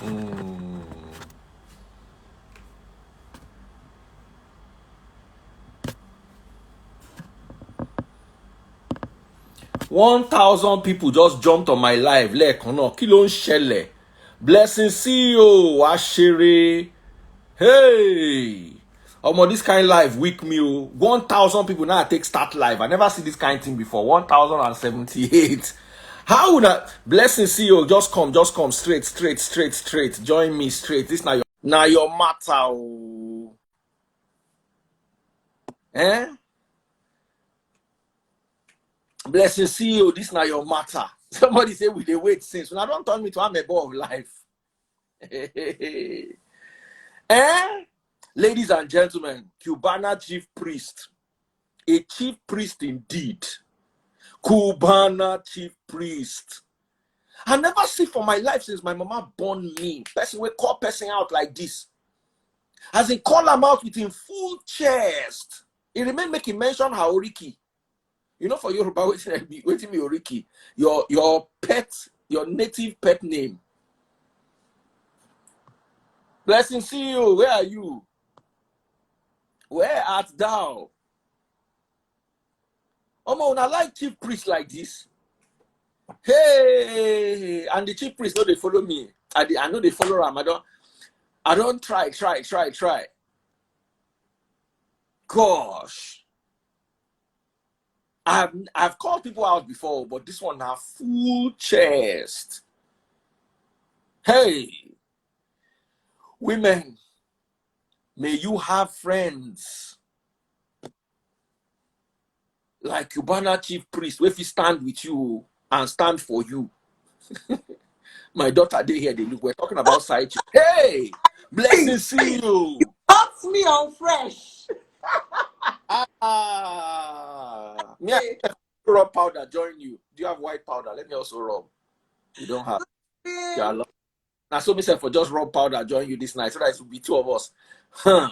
Mm. 1,000 people just jumped on my live lẹ́ẹ̀kan náà. Kí ló ń ṣẹlẹ̀? Blessing CEO Ashere. Hey! This kind live weak me. 1,000 people now take start live. I never see this kind thing before. 1,078. How would that Blessing CEO just come straight. Join me straight. This now your matter. Oh. Eh? Blessing CEO, this now your matter. Somebody say we dey wait since. Now don't turn me to amebo of life. Eh? Ladies and gentlemen, CUBANA chief priest. A chief priest indeed. CUBANA chief priest. I never see for my life since my mama born me. Person will call person out like this. As in call him out with him full chest. He remain making mention Haoriki. You know, for Yoruba, waiting me Oriki. Your pet, your native pet name. Blessing CEO, where are you? Where art thou? I like chief priest like this. Hey, and the chief priest know they follow me. I know they follow him. I don't try. Gosh. I've called people out before, but this one have full chest. Hey, women, may you have friends like CUBANA chief priest, if he stand with you and stand for you. My daughter, they here, they look. We're talking about side chick. Hey, Blessing CEO. You got me on fresh. Me, I rub powder, join you. Do you have white powder? Let me also rub. You don't have. Yeah, now so myself for just rub powder, join you this night, so that it will be two of us. Huh.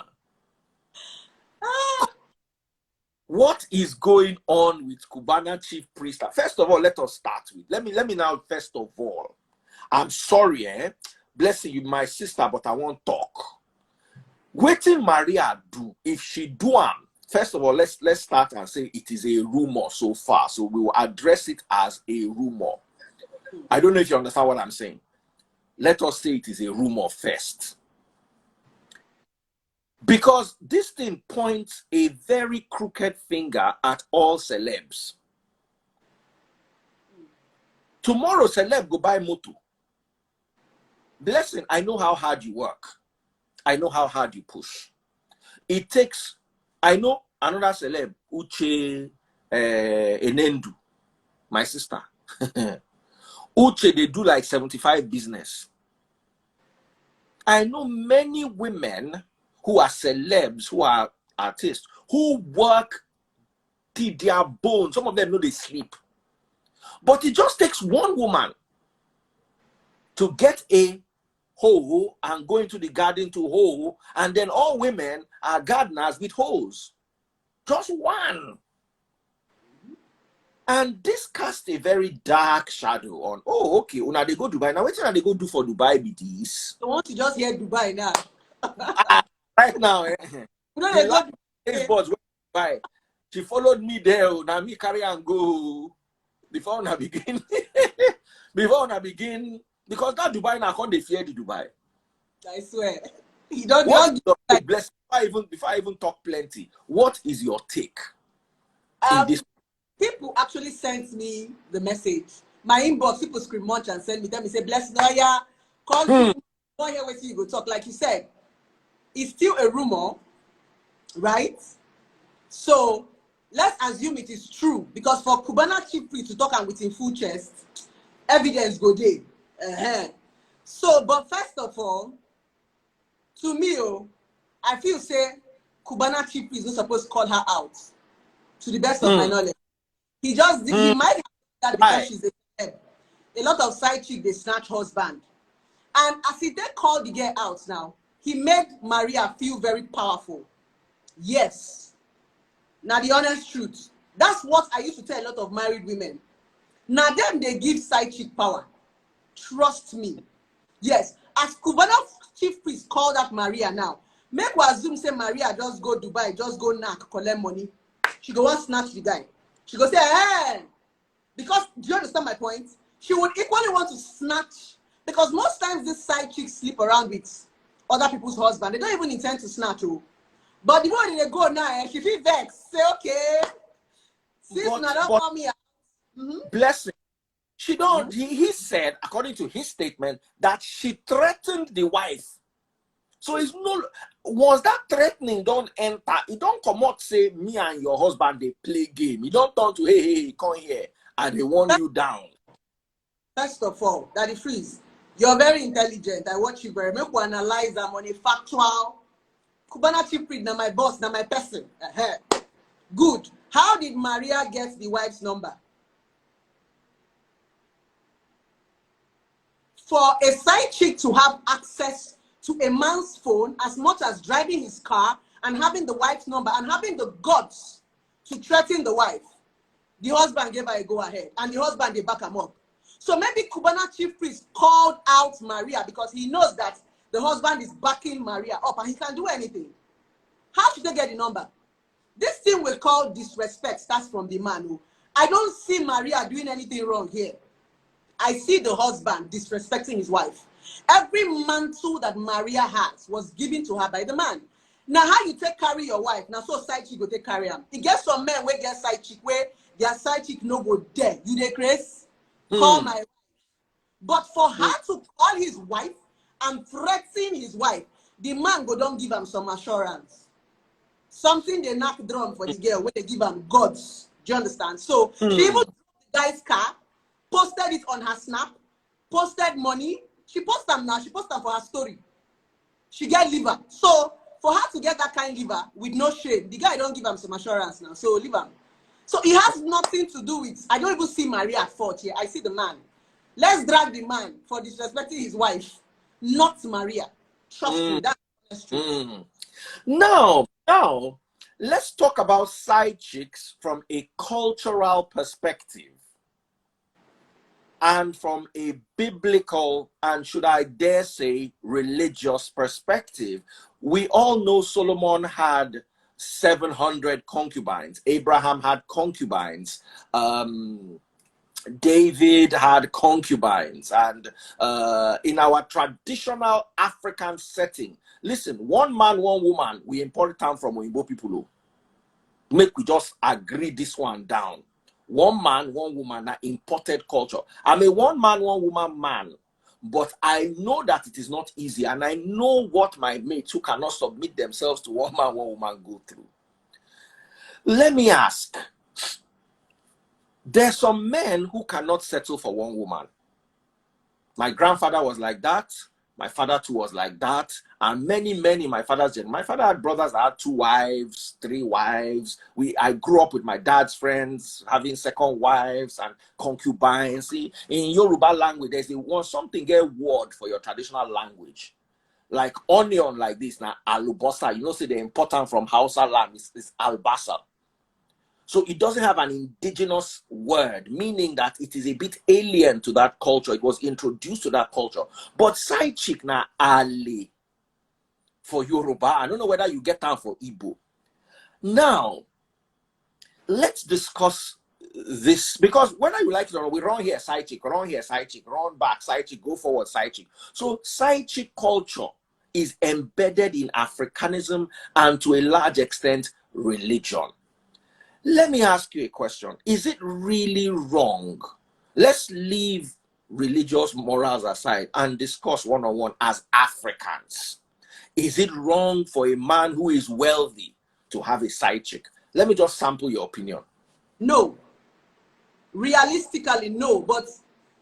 What is going on with CUBANA chief priest? First of all, let us start with. Let me now. First of all, I'm sorry, Blessing you, my sister, but I won't talk. Waiting Maria do if she do first of all, let's start and say it is a rumor so far. So we will address it as a rumor. I don't know if you understand what I'm saying. Let us say it is a rumor first. Because this thing points a very crooked finger at all celebs. Tomorrow, celeb go buy moto. Blessing, I know how hard you work. I know how hard you push. It takes, I know another celeb, Uche Enendu, my sister. Uche, they do like 75 business. I know many women who are celebs, who are artists, who work till their bones. Some of them know they sleep. But it just takes one woman to get a hoe and go into the garden to hoe, and then all women are gardeners with hoes. Just one. And this cast a very dark shadow on, oh, okay, when they go Dubai. Now, what they go do for Dubai be this? I want to just hear Dubai now. Right now, You know, they go Dubai. She followed me there. Now me carry and go before I begin. Before I begin, because that Dubai now can't they fear the Dubai. I swear. You don't bless before I even talk plenty. What is your take in this? People actually sent me the message. My inbox, people scream much and send me them. They say, Bless lawyer, call you. Not here waiting you go talk. Like you said, it's still a rumor, right? So let's assume it is true, because for CUBANA chief priest to talk and with him full chest, evidence go there. So, but first of all, to me, I feel say CUBANA chief priest is not supposed to call her out. To the best of my knowledge, he just he might have that because she's a lot of side chick they snatch husband, and as he then called the girl out now, he made Maria feel very powerful. Yes, now the honest truth. That's what I used to tell a lot of married women. Now them they give side chick power. Trust me. Yes, As Cubana chief priest called out Maria now, make we assume say Maria just go Dubai, just go knack, collect money. She go want snatch the guy. She go say, hey, because do you understand my point? She would equally want to snatch, because most times these side chicks sleep around with other people's husband. They don't even intend to snatch you. But the moment they go now, she feel vex. Say, okay, since now don't want me. Blessing. She don't. He said, according to his statement, that she threatened the wife. So it's no. Once that threatening don't enter, it don't come out say me and your husband they play game. You don't turn to hey, come here, and they want you down. First of all, Daddy Freeze, you're very intelligent. I watch you very. Make we analyze them on a factual. Cubana chief priest, now my boss, now my person. Good. How did Maria get the wife's number? For a side chick to have access to a man's phone as much as driving his car and having the wife's number and having the guts to threaten the wife, the husband gave her a go-ahead and the husband, they back him up. So maybe Cubana chief priest called out Maria because he knows that the husband is backing Maria up and he can't do anything. How should they get the number? This thing we call disrespect starts from the man. I don't see Maria doing anything wrong here. I see the husband disrespecting his wife. Every mantle that Maria has was given to her by the man. Now, how you take carry your wife? Now, so side chick go take carry him. It gets some men where get side chick where their side chick no go there. You dey craze? Call my wife. But for her to call his wife and threaten his wife, the man go don't give him some assurance. Something they knock drum for the girl where they give him gods. Do you understand? So she even drove the guy's car, posted it on her snap, posted money. She posted them now. She posted them for her story. She get liver. So for her to get that kind of liver with no shame, the guy don't give him some assurance now. So leave him. So it has nothing to do with. I don't even see Maria at fault here. I see the man. Let's drag the man for disrespecting his wife, not Maria. Trust me, that's true. Now, let's talk about side chicks from a cultural perspective and from a biblical and, should I dare say, religious perspective. We all know Solomon had 700 concubines. Abraham had concubines. David had concubines. And in our traditional African setting, listen, one man, one woman, we import time from Oyinbo people. Make we just agree this one down. One man, one woman, that imported culture. I'm a one man, one woman man, but I know that it is not easy, and I know what my mates who cannot submit themselves to one man, one woman go through. Let me ask, there's some men who cannot settle for one woman. My grandfather was like that. My father too was like that. And many, my father had brothers that had 2 wives, 3 wives. I grew up with my dad's friends having second wives and concubines. See, in Yoruba language, there's something a word for your traditional language. Like onion like this, now alubosa. You know, say the important from Hausa land is albasa. So it doesn't have an indigenous word, meaning that it is a bit alien to that culture. It was introduced to that culture. But side chick na Ali for Yoruba. I don't know whether you get that for Igbo. Now, let's discuss this, because whether you like it or not, we run here, side chick, run here, side chick, run back, side chick, go forward, side chick. So side chick culture is embedded in Africanism and to a large extent, religion. Let me ask you a question. Is it really wrong? Let's leave religious morals aside and discuss one-on-one as Africans. Is it wrong for a man who is wealthy to have a side chick? Let me just sample your opinion. No. Realistically, no. But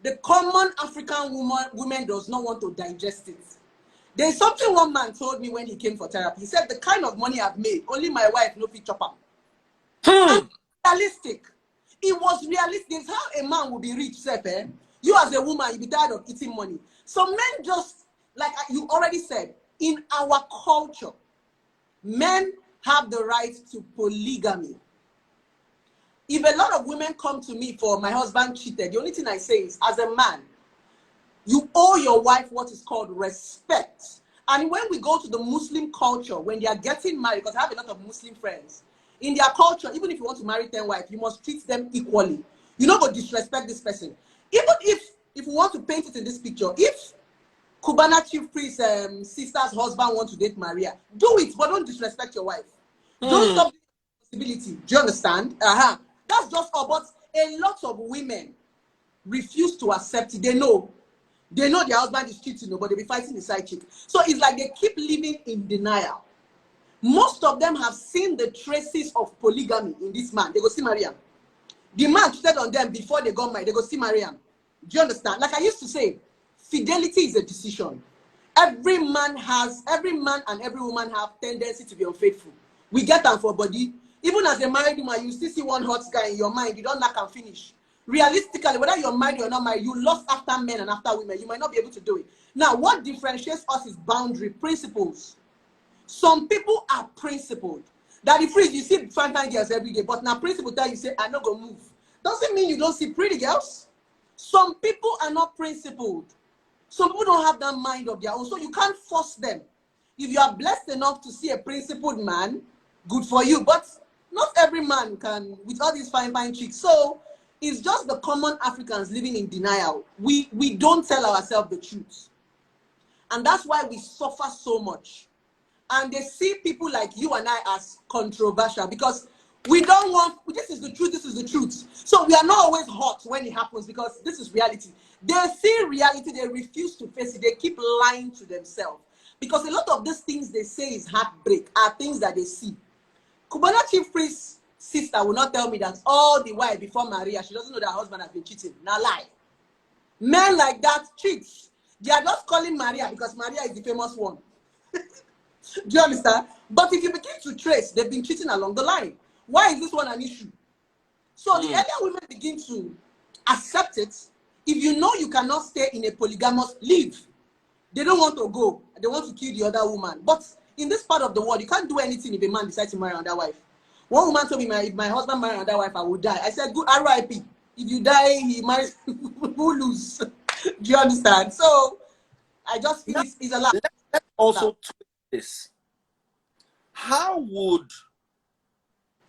the common African woman does not want to digest it. There's something one man told me when he came for therapy. He said, the kind of money I've made, only my wife no fit chop am. Realistic. It was realistic. It's how a man will be rich, eh? You as a woman, you be tired of eating money. So men just, like you already said, in our culture, men have the right to polygamy. If a lot of women come to me for my husband cheated, the only thing I say is, as a man, You owe your wife what is called respect. And when we go to the Muslim culture, when they are getting married, because I have a lot of Muslim friends, in their culture, even if you want to marry 10 wives, you must treat them equally. You not go disrespect this person. Even if we want to paint it in this picture, if CUBANA chief priest sister's husband wants to date Maria, do it, but don't disrespect your wife. Don't stop the possibility. Do you understand? That's just all. But a lot of women refuse to accept it. They know their husband is cheating, but they'll be fighting the side chick. So it's like they keep living in denial. Most of them have seen the traces of polygamy in this man. They go see Mariam. The man cheated on them before they got married. They go see Mariam. Do you understand? Like I used to say, fidelity is a decision. Every man and every woman have tendency to be unfaithful. We get them for body. Even as a married woman, you still see one hot guy in your mind. You don't knock and finish. Realistically, whether you're married or not married, you lost after men and after women. You might not be able to do it. Now, what differentiates us is boundary, principles. Some people are principled. That if you see fine girls every day, but now principle tell you say, I'm not going to move. Doesn't mean you don't see pretty girls. Some people are not principled. Some people don't have that mind of their own, so you can't force them. If you are blessed enough to see a principled man, good for you. But not every man can, with all these fine chicks. So it's just the common Africans living in denial. We don't tell ourselves the truth. And that's why we suffer so much. And they see people like you and I as controversial because we don't want, this is the truth. So we are not always hot when it happens because this is reality. They see reality, they refuse to face it, they keep lying to themselves. Because a lot of these things they say is heartbreak are things that they see. CUBANA chief priest's sister will not tell me that all the while before Maria, she doesn't know that her husband has been cheating. Now lie. Men like that cheats. They are just calling Maria because Maria is the famous one. Do you understand? But if you begin to trace, they've been cheating along the line. Why is this one an issue? So the earlier women begin to accept it, if you know you cannot stay in a polygamous, leave. They don't want to go. They want to kill the other woman. But in this part of the world, you can't do anything if a man decides to marry another wife. One woman told me, if my husband marries another wife, I will die. I said, good, RIP. If you die, he marries, who lose? Do you understand? So I just feel it's a lot. Let's also tweak this. How would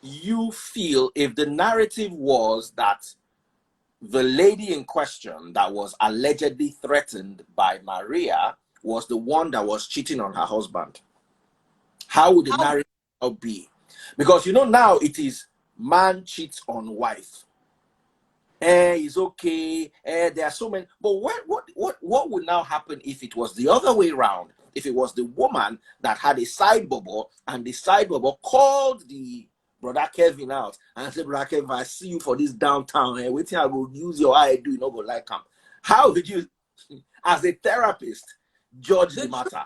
you feel if the narrative was that the lady in question that was allegedly threatened by Maria was the one that was cheating on her husband? How would the narrative be? Because now it is man cheats on wife. It's okay. There are so many. But what would now happen if it was the other way around? If it was the woman that had a side bubble and the side bubble called the brother Kevin out and said, brother Kevin, I see you for this downtown. Waiting, I will use your eye, do you not go like him? How would you, as a therapist, judge the matter?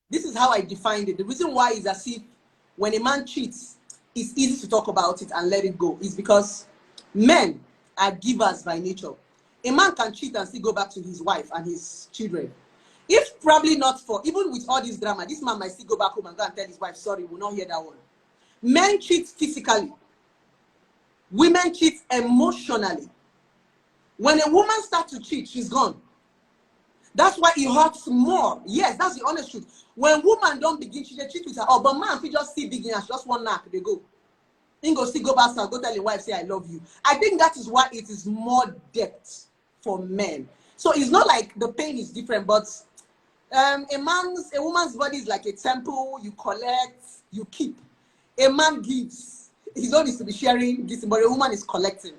This is how I defined it. The reason why is as if when a man cheats, it's easy to talk about it and let it go. It's because men are givers by nature. A man can cheat and still go back to his wife and his children. If probably not for, even with all this drama, this man might still go back home and go and tell his wife, sorry, we'll not hear that one. Men cheat physically. Women cheat emotionally. When a woman starts to cheat, she's gone. That's why it hurts more. Yes, that's the honest truth. When woman don't begin, she cheat with her. Oh, but man, if you just see big as just one knock, they go. Then go still go back and go tell your wife, say, I love you. I think that is why it is more depth for men. So it's not like the pain is different, but a woman's body is like a temple. You collect, you keep. A man gives. His own is to be sharing, giving, but a woman is collecting.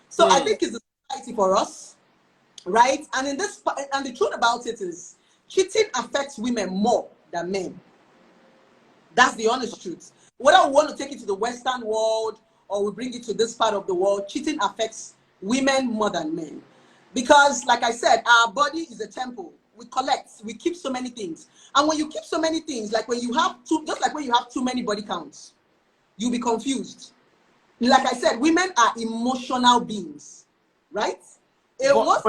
So I think it's a society for us, right? And in this, and the truth about it is, cheating affects women more than men. That's the honest truth. Whether we want to take it to the Western world or we bring it to this part of the world, cheating affects women more than men. Because, like I said, our body is a temple. We collect, we keep so many things. And when you keep so many things, like when you have just like when you have too many body counts, you'll be confused. Like I said, women are emotional beings, right? Once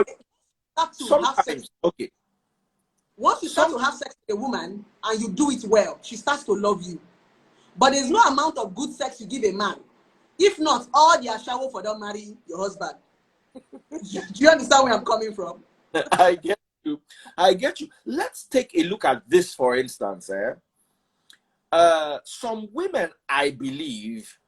you start to have sex with a woman and you do it well, she starts to love you. But there's no amount of good sex you give a man. If not, all their shower for don't marry your husband. Do you understand where I'm coming from? I get you. I get you. Let's take a look at this, for instance. Some women, I believe,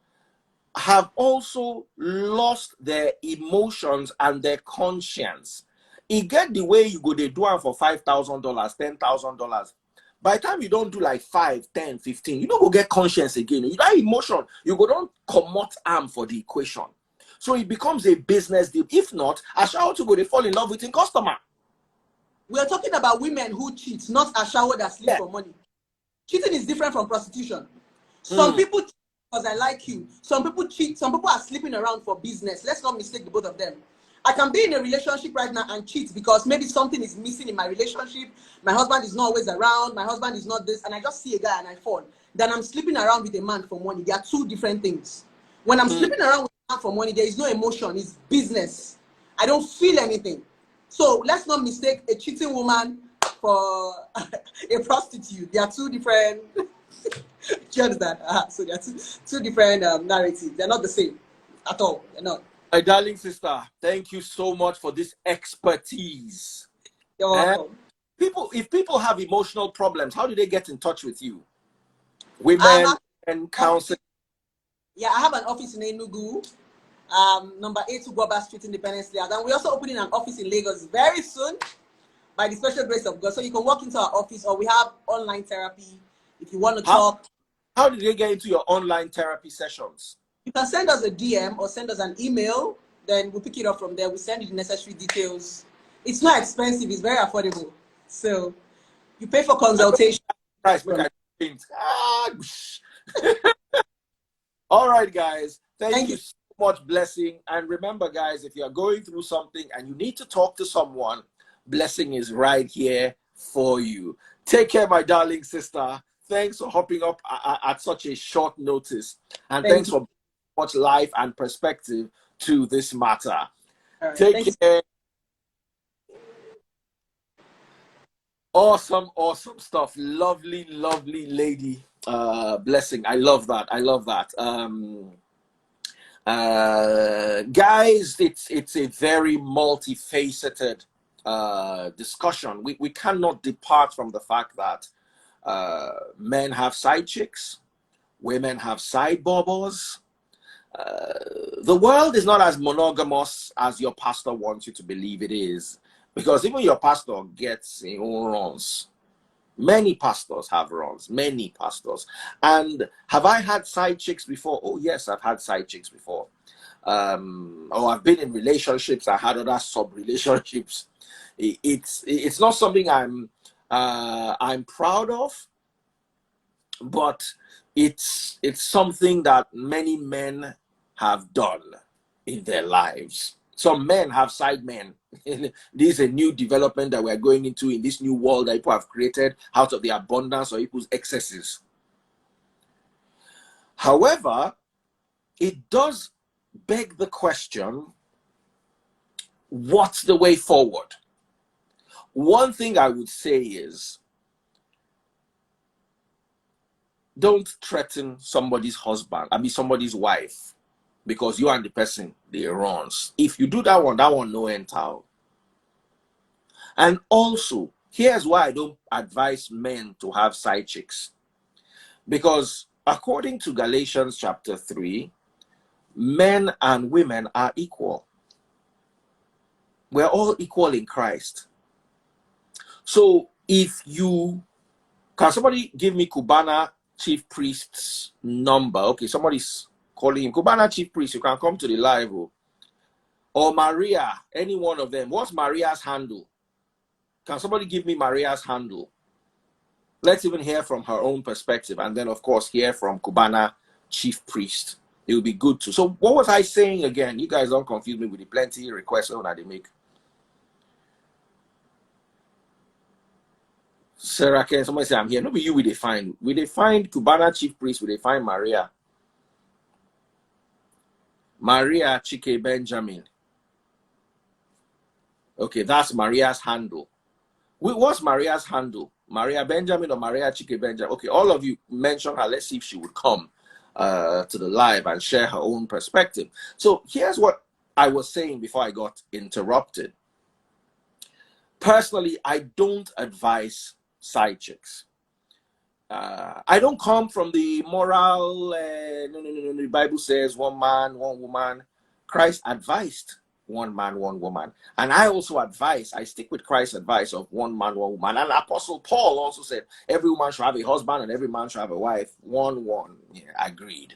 have also lost their emotions and their conscience. It get the way you go, they do it for $5,000, $10,000. By the time you don't do like 5, 10, 15, you don't go get conscience again. You got emotion, you go don't commot arm for the equation. So it becomes a business deal. If not, Ashawo to go, they fall in love with a customer. We're talking about women who cheat, not Ashawo that sleep for money. Cheating is different from prostitution. Some people cheat because I like you. Some people cheat. Some people are sleeping around for business. Let's not mistake the both of them. I can be in a relationship right now and cheat because maybe something is missing in my relationship. My husband is not always around. My husband is not this. And I just see a guy and I fall. Then I'm sleeping around with a man for money. They are two different things. When I'm sleeping around with a man for money, there is no emotion. It's business. I don't feel anything. So let's not mistake a cheating woman for a prostitute. They are two different. Do you understand? So they are two different narratives. They're not the same at all. They're not. My darling sister, thank you so much for this expertise. You're welcome. If people have emotional problems, how do they get in touch with you? Women and counseling. Yeah, I have an office in Enugu, number 8 Ugwaba Street, Independence Layout. And we're also opening an office in Lagos very soon, by the special grace of God. So you can walk into our office, or we have online therapy if you want to talk. How did they get into your online therapy sessions? You can send us a DM or send us an email. Then we'll pick it up from there. We'll send you the necessary details. It's not expensive. It's very affordable. So you pay for consultation. All right, guys. Thank you so much, Blessing. And remember, guys, if you're going through something and you need to talk to someone, Blessing is right here for you. Take care, my darling sister. Thanks for hopping up at such a short notice. And thanks for much life and perspective to this matter. Right, take care. Awesome stuff. Lovely lady. Blessing. I love that. Guys, it's a very multifaceted discussion. We cannot depart from the fact that men have side chicks, women have side bobbers. The world is not as monogamous as your pastor wants you to believe it is, because even your pastor gets his own runs. Many pastors have runs, many pastors. And have I had side chicks before? Oh yes, I've had side chicks before. I've been in relationships. I had other sub relationships. It's not something I'm proud of, but it's something that many men have done in their lives. Some men have side men. This is a new development that we're going into in this new world that people have created out of the abundance of people's excesses. However, it does beg the question, what's the way forward? One thing I would say is, don't threaten somebody's husband, somebody's wife, because you and the person, they runs. If you do that one no enter. And also, here's why I don't advise men to have side chicks. Because according to Galatians chapter 3, men and women are equal. We're all equal in Christ. So if you, can somebody give me CUBANA chief priest's number? Okay, somebody's calling him. CUBANA chief priest, you can come to the live. Or Maria, any one of them. What's Maria's handle? Can somebody give me Maria's handle? Let's even hear from her own perspective, and then of course hear from CUBANA chief priest. It will be good too. So what was I saying again? You guys don't confuse me with the plenty requests that they make. Sarah, can somebody say I'm here? No, but you will define. Will they find CUBANA chief priest? Will they find Maria? Maria Chike Benjamin. Okay, that's Maria's handle. What's Maria's handle? Maria Benjamin or Maria Chike Benjamin? Okay, all of you mention her. Let's see if she would come to the live and share her own perspective. So here's what I was saying before I got interrupted. Personally, I don't advise side chicks. I don't come from the moral, no, the Bible says one man, one woman. Christ advised one man, one woman. And I also advise, I stick with Christ's advice of one man, one woman. And Apostle Paul also said, every woman should have a husband and every man should have a wife. One. Yeah, agreed.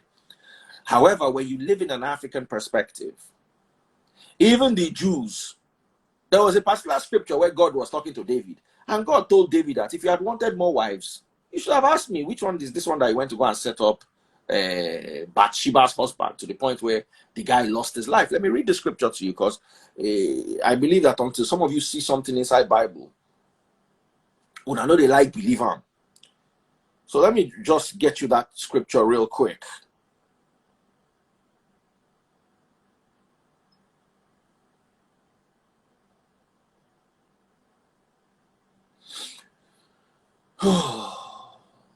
However, when you live in an African perspective, even the Jews, there was a particular scripture where God was talking to David. And God told David that if you had wanted more wives, you should have asked me, which one is this one that you went to go and set up Bathsheba's husband, to the point where the guy lost his life. Let me read the scripture to you, because I believe that until some of you see something inside Bible, when I know they like believe on. So let me just get you that scripture real quick.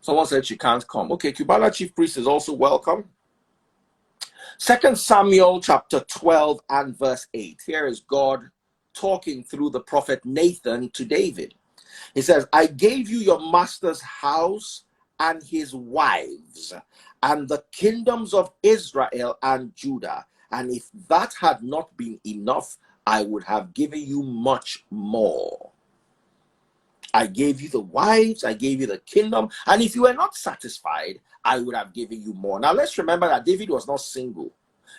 Someone said she can't come. Okay, Cubana chief priest is also welcome. 2 Samuel chapter 12 and verse 8. Here is God talking through the prophet Nathan to David. He says, I gave you your master's house and his wives and the kingdoms of Israel and Judah. And if that had not been enough, I would have given you much more. I gave you the wives, I gave you the kingdom, and if you were not satisfied, I would have given you more. Now let's remember that David was not single.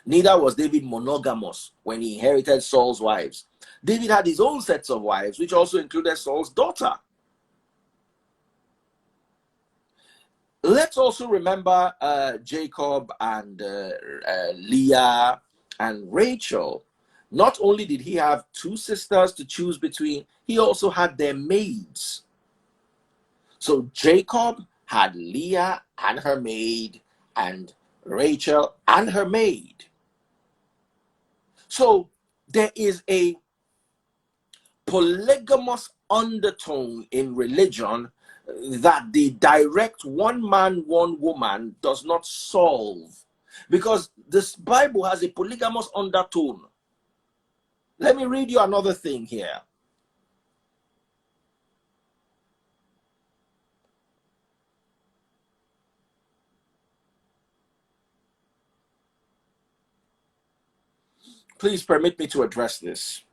Neither was David monogamous when he inherited Saul's wives. David had his own sets of wives, which also included Saul's daughter. Let's also remember Jacob and Leah and Rachel. Not only did he have two sisters to choose between, he also had their maids. So Jacob had Leah and her maid, and Rachel and her maid. So there is a polygamous undertone in religion that the direct one man, one woman does not solve, because this Bible has a polygamous undertone. Let me read you another thing here. Please permit me to address this.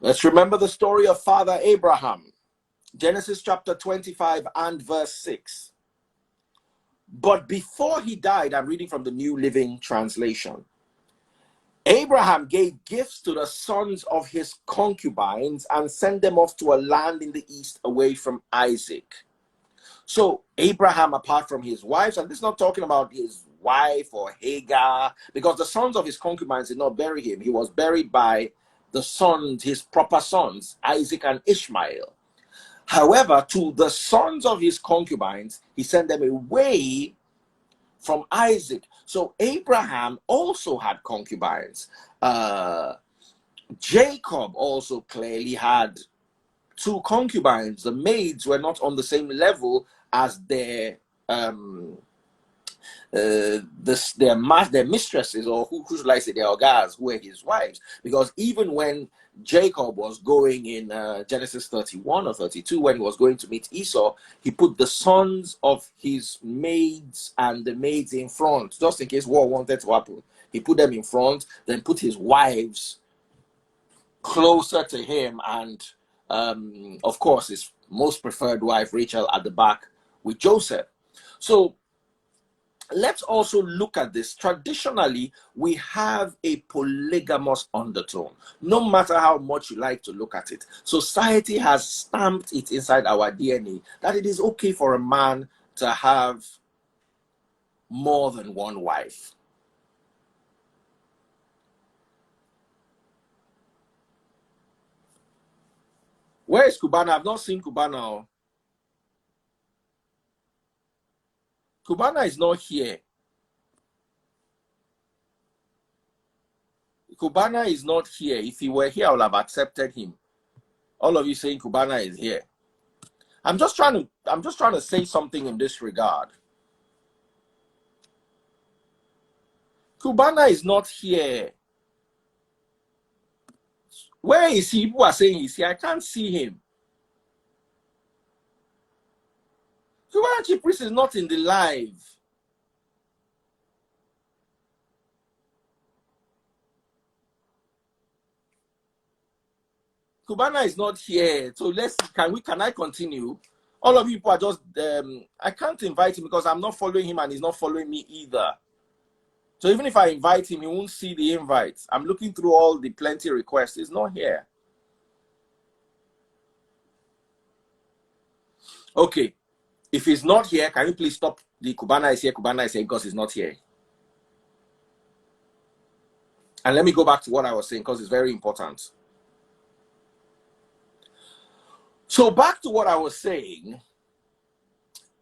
Let's remember the story of Father Abraham. Genesis chapter 25 and verse 6. But before he died, I'm reading from the New Living Translation, Abraham gave gifts to the sons of his concubines and sent them off to a land in the east away from Isaac. So Abraham, apart from his wives, and this is not talking about his wife or Hagar, because the sons of his concubines did not bury him. He was buried by the sons, his proper sons, Isaac and Ishmael. However, to the sons of his concubines, he sent them away from Isaac. So Abraham also had concubines. Jacob also clearly had two concubines. The maids were not on the same level as their mistresses, or who should I say, their ogars, who were his wives. Because even when Jacob was going in Genesis 31 or 32, when he was going to meet Esau, he put the sons of his maids and the maids in front, just in case war wanted to happen. He put them in front, then put his wives closer to him, and of course his most preferred wife, Rachel, at the back with Joseph. So let's also look at this. Traditionally, we have a polygamous undertone, no matter how much you like to look at it. Society has stamped it inside our DNA that it is okay for a man to have more than one wife. Where is Cubana? I've not seen Cubana. Cubana is not here. Cubana is not here. If he were here, I would have accepted him. All of you saying Cubana is here. I'm just trying to say something in this regard. Cubana is not here. Where is he? People are saying he's here. I can't see him. Cubana Chief Priest is not in the live. Cubana is not here. So can I continue? All of you people are just I can't invite him because I'm not following him and he's not following me either. So even if I invite him, he won't see the invites. I'm looking through all the plenty requests. He's not here. Okay. If he's not here, can you please stop the Cubana is here because he's not here? And let me go back to what I was saying because it's very important. So back to what I was saying.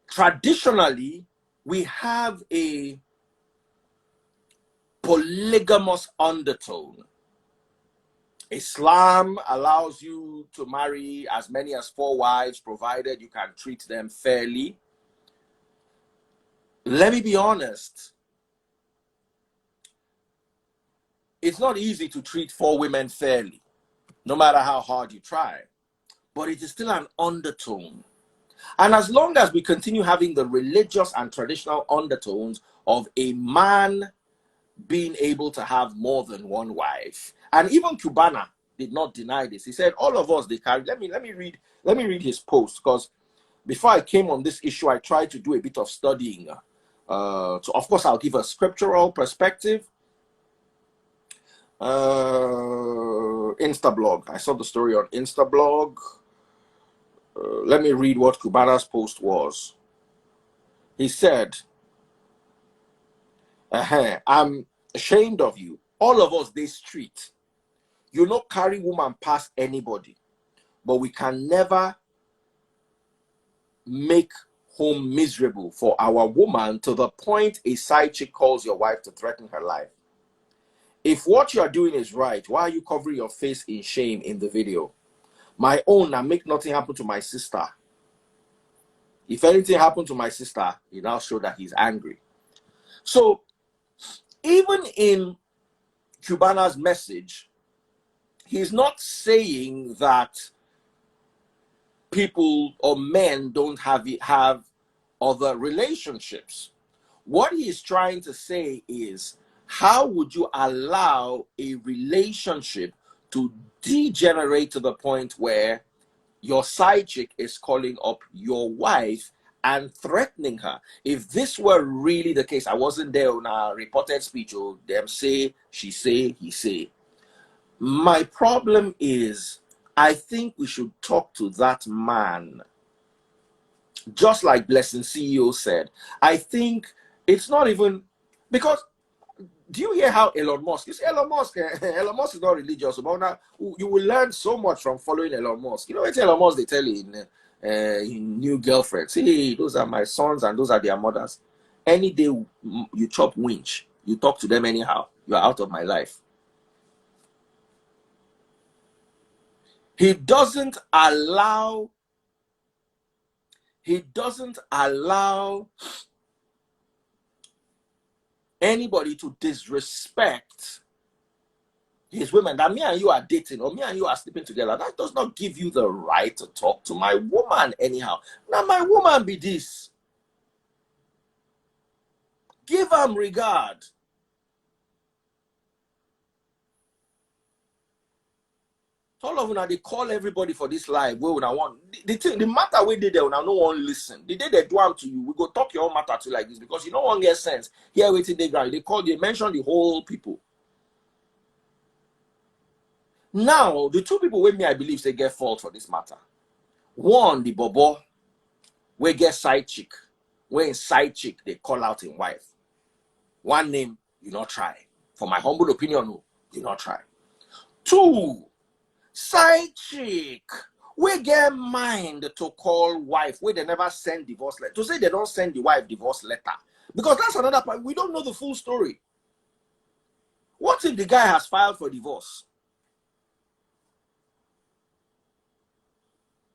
Traditionally, we have a polygamous undertone. Islam allows you to marry as many as 4 wives, provided you can treat them fairly. Let me be honest. It's not easy to treat 4 women fairly, no matter how hard you try. But it is still an undertone. And as long as we continue having the religious and traditional undertones of a man being able to have more than 1 wife, and even Cubana did not deny this. He said, all of us, they carry. Let me read his post, because before I came on this issue, I tried to do a bit of studying. So of course, I'll give a scriptural perspective. Instablog. I saw the story on Instablog. Let me read what Cubana's post was. He said, I'm ashamed of you. All of us, this street. You not carry woman past anybody. But we can never make home miserable for our woman to the point a side chick calls your wife to threaten her life. If what you are doing is right, why are you covering your face in shame in the video? My own, and make nothing happen to my sister. If anything happened to my sister, he now showed that he's angry. So, even in Cubana's message, he's not saying that people or men don't have other relationships. What he's trying to say is, how would you allow a relationship to degenerate to the point where your side chick is calling up your wife and threatening her? If this were really the case, I wasn't there on a reported speech, or them say, she say, he say. My problem is, I think we should talk to that man. Just like Blessing CEO said, I think it's not even, because do you hear how Elon Musk, you see Elon Musk is not religious, but now you will learn so much from following Elon Musk. You know what Elon Musk they tell you in New Girlfriend, hey, those are my sons and those are their mothers. Any day you chop winch, you talk to them anyhow, you are out of my life. He doesn't allow anybody to disrespect his women. That me and you are dating, or me and you are sleeping together, that does not give you the right to talk to my woman anyhow. Now my woman be this. Give them regard. All of them, they call everybody for this live. Where would I want the matter we did there? When I no one listen. The day they do them to you, we go talk your own matter to like this, because you no one get sense. Here waiting they ground. They mention the whole people. Now the 2 people with me, I believe, they get fault for this matter. One, the bobo, we get side chick. When side chick, they call out in wife. One name, you not try. For my humble opinion, no, you not try. 2, side chick, we get mind to call wife where they never send divorce letter. To say they don't send the wife divorce letter. Because that's another part. We don't know the full story. What if the guy has filed for divorce?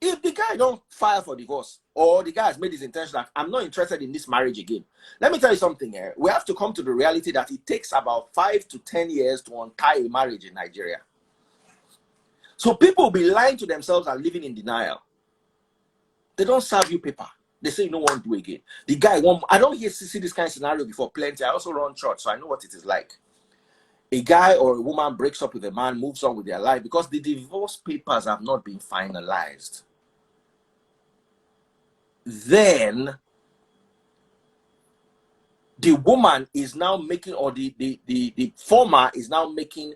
If the guy don't file for divorce, or the guy has made his intention that I'm not interested in this marriage again, let me tell you something. We have to come to the reality that it takes about 5 to 10 years to untie a marriage in Nigeria. So people will be lying to themselves and living in denial. They don't serve you paper. They say you don't want to do again. The guy won't. I don't see this kind of scenario before plenty. I also run church, so I know what it is like. A guy or a woman breaks up with a man, moves on with their life because the divorce papers have not been finalized. Then the woman is now making, or the former is now making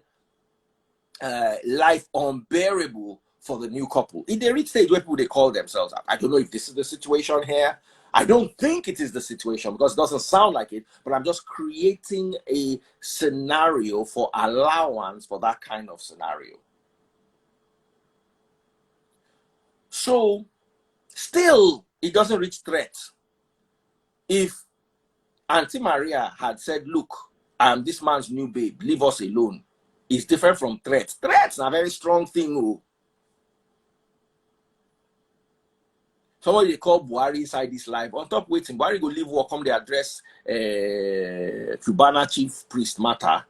life unbearable for the new couple. In the rich stage where people they call themselves, I don't know if this is the situation here. I don't think it is the situation because it doesn't sound like it, but I'm just creating a scenario for allowance for that kind of scenario. So still, it doesn't reach threat. If Auntie Maria had said, look, I'm this man's new babe, leave us alone, it's different from threats. Threats are a very strong thing. Oh. Somebody they call Buhari inside this life. On top waiting, Buhari go leave work, come the address CUBANA chief priest matter.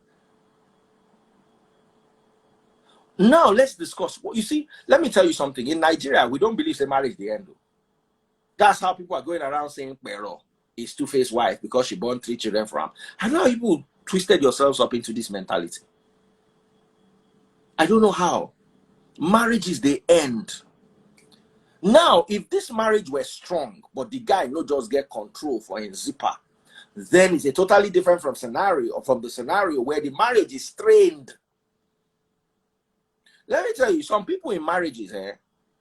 Now let's discuss. You see, let me tell you something. In Nigeria, we don't believe the marriage the end. That's how people are going around saying Pero is two-faced wife because she born 3 children from. I know how people twisted yourselves up into this mentality. I don't know how. Marriage is the end. Now, if this marriage were strong, but the guy no just get control for his zipper, then it's a totally different from the scenario where the marriage is strained. Let me tell you, some people in marriages,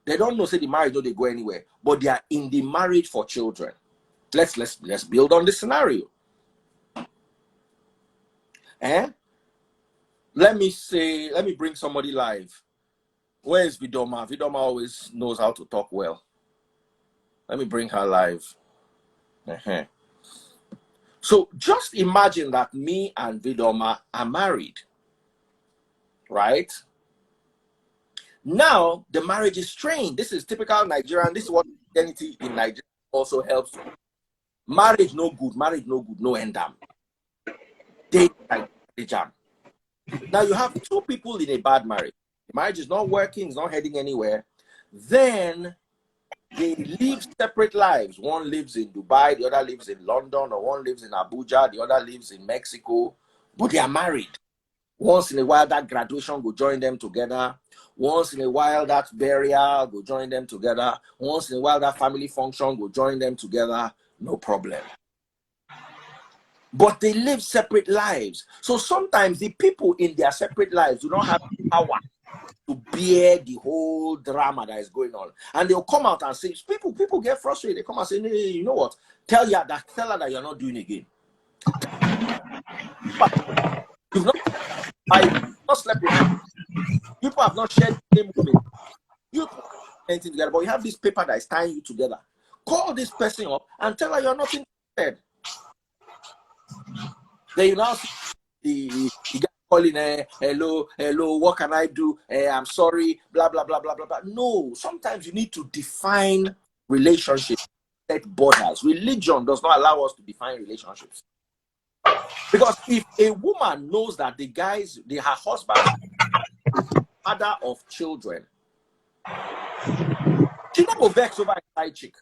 they don't know say the marriage don't they go anywhere, but they are in the marriage for children. Let's build on this scenario. Let me bring somebody live. Where is Vidoma? Vidoma always knows how to talk well. Let me bring her live. So just imagine that me and Vidoma are married, right? Now the marriage is strained. This is typical Nigerian. This is what identity in Nigeria also helps. Marriage no good, no end them. They like the jam. Now you have 2 people in a bad marriage. The marriage is not working, it's not heading anywhere. Then they live separate lives. One lives in Dubai, the other lives in London, or one lives in Abuja, the other lives in Mexico, but they are married. Once in a while, that graduation will join them together. Once in a while, that burial will join them together. Once in a while, that family function will join them together. No problem. But they live separate lives. So sometimes the people in their separate lives do not have the power to bear the whole drama that is going on. And they'll come out and say, people get frustrated. They come and say, hey, you know what? Tell her that you're not doing again. But you've not slept with them. People have not shared the same woman. You put anything together, but you have this paper that is tying you together. Call this person up and tell her you're not interested. Then you now see the guy calling, hello, what can I do? I'm sorry, blah, blah, blah, blah, blah, blah. No, sometimes you need to define relationships, set borders. Religion does not allow us to define relationships. Because if a woman knows that her husband is the father of children, she not go vex over a side chick.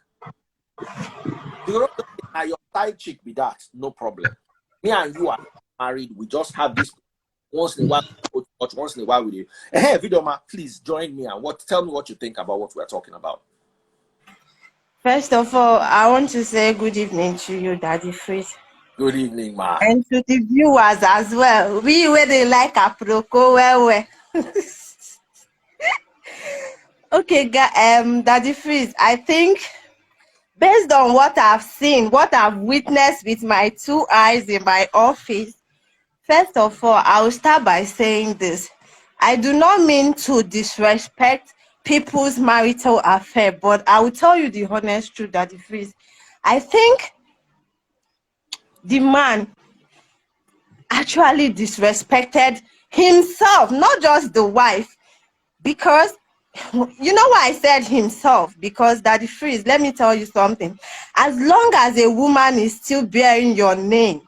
You don't know your side chick be that, no problem. Me and you are married, we just have this once in a while, once in a while with you. Hey, Vidoma, please join me and tell me what you think about what we're talking about. First of all, I want to say good evening to you, Daddy Freeze. Good evening, ma. And to the viewers as well. We where they like aproko well. Okay, Daddy Freeze, I think based on what I've seen, what I've witnessed with my 2 eyes in my office, first of all, I will start by saying this. I do not mean to disrespect people's marital affair, but I will tell you the honest truth, Daddy Freeze. I think the man actually disrespected himself, not just the wife. Because you know why I said himself? Because Daddy Freeze, let me tell you something. As long as a woman is still bearing your name,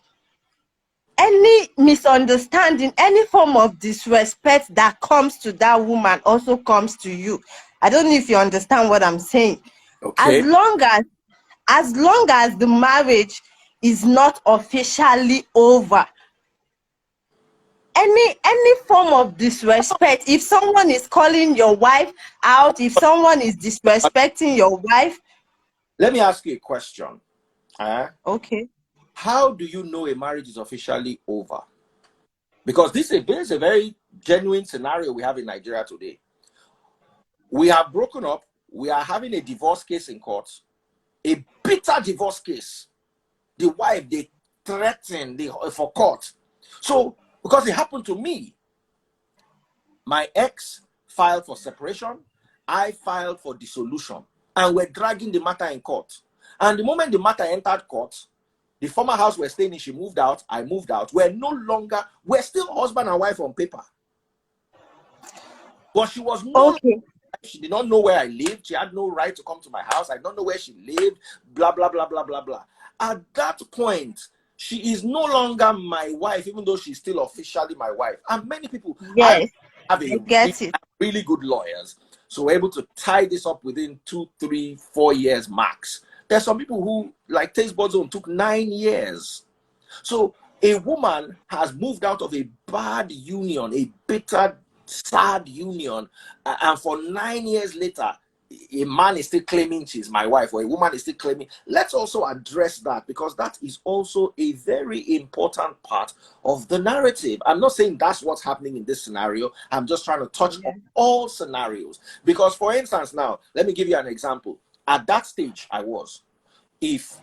any misunderstanding, any form of disrespect that comes to that woman also comes to you. I don't know if you understand what I'm saying. As Okay. long as the marriage is not officially over, any form of disrespect, if someone is calling your wife out, if someone is disrespecting your wife. Let me ask you a question. Okay. How do you know a marriage is officially over? Because this is a very genuine scenario we have in Nigeria today. We have broken up. We are having a divorce case in court, a bitter divorce case. The wife, they threatened for court. So, because it happened to me, my ex filed for separation, I filed for dissolution, and we're dragging the matter in court. And the moment the matter entered court, the former house we're staying in, she moved out, I moved out. We're still husband and wife on paper. But she was no, Okay. she did not know where I lived. She had no right to come to my house. I don't know where she lived, blah, blah, blah, blah, blah, blah. At that point, she is no longer my wife, even though she's still officially my wife. And many people, I Yes, have I get it. really good lawyers, so we're able to tie this up within 2, 3, 4 years max. There's some people who, like Taste Buds Zone, took 9 years. So a woman has moved out of a bad union, a bitter, sad union, and for 9 years later, a man is still claiming she's my wife, or a woman is still claiming. Let's also address that, because that is also a very important part of the narrative. I'm not saying that's what's happening in this scenario. I'm just trying to touch on all scenarios. Because, for instance, now, let me give you an example. At that stage, if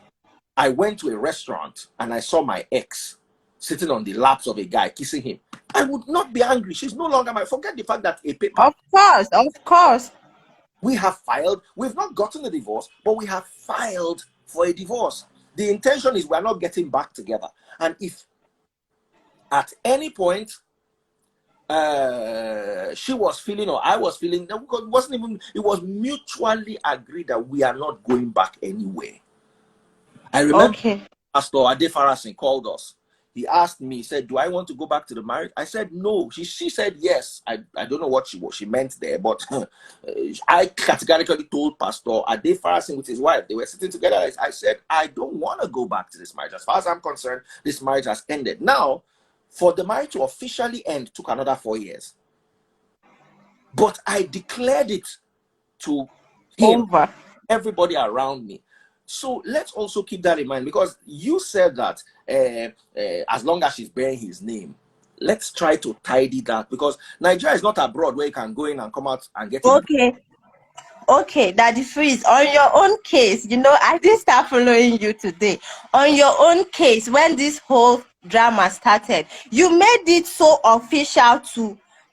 I went to a restaurant and I saw my ex sitting on the laps of a guy kissing him, I would not be angry. She's no longer my. Forget the fact that a paper. Of course. We have filed. We've not gotten a divorce, but we have filed for a divorce. The intention is we're not getting back together. And if at any point she was feeling or I was feeling, it was mutually agreed that we are not going back anywhere. I remember Pastor Adefarasin called us. He asked me, he said, do I want to go back to the marriage? I said, no. She said, yes. I don't know what she meant there, but I categorically told Pastor Adefarasin with his wife, they were sitting together. I said, I don't want to go back to this marriage. As far as I'm concerned, this marriage has ended. Now, for the marriage to officially end took another 4 years. But I declared it to him, everybody around me. So let's also keep that in mind, because you said that as long as she's bearing his name, let's try to tidy that, because Nigeria is not abroad where you can go in and come out and get it. Okay, Daddy Freeze, on your own case, I didn't start following you today. On your own case, when this whole drama started, you made it so official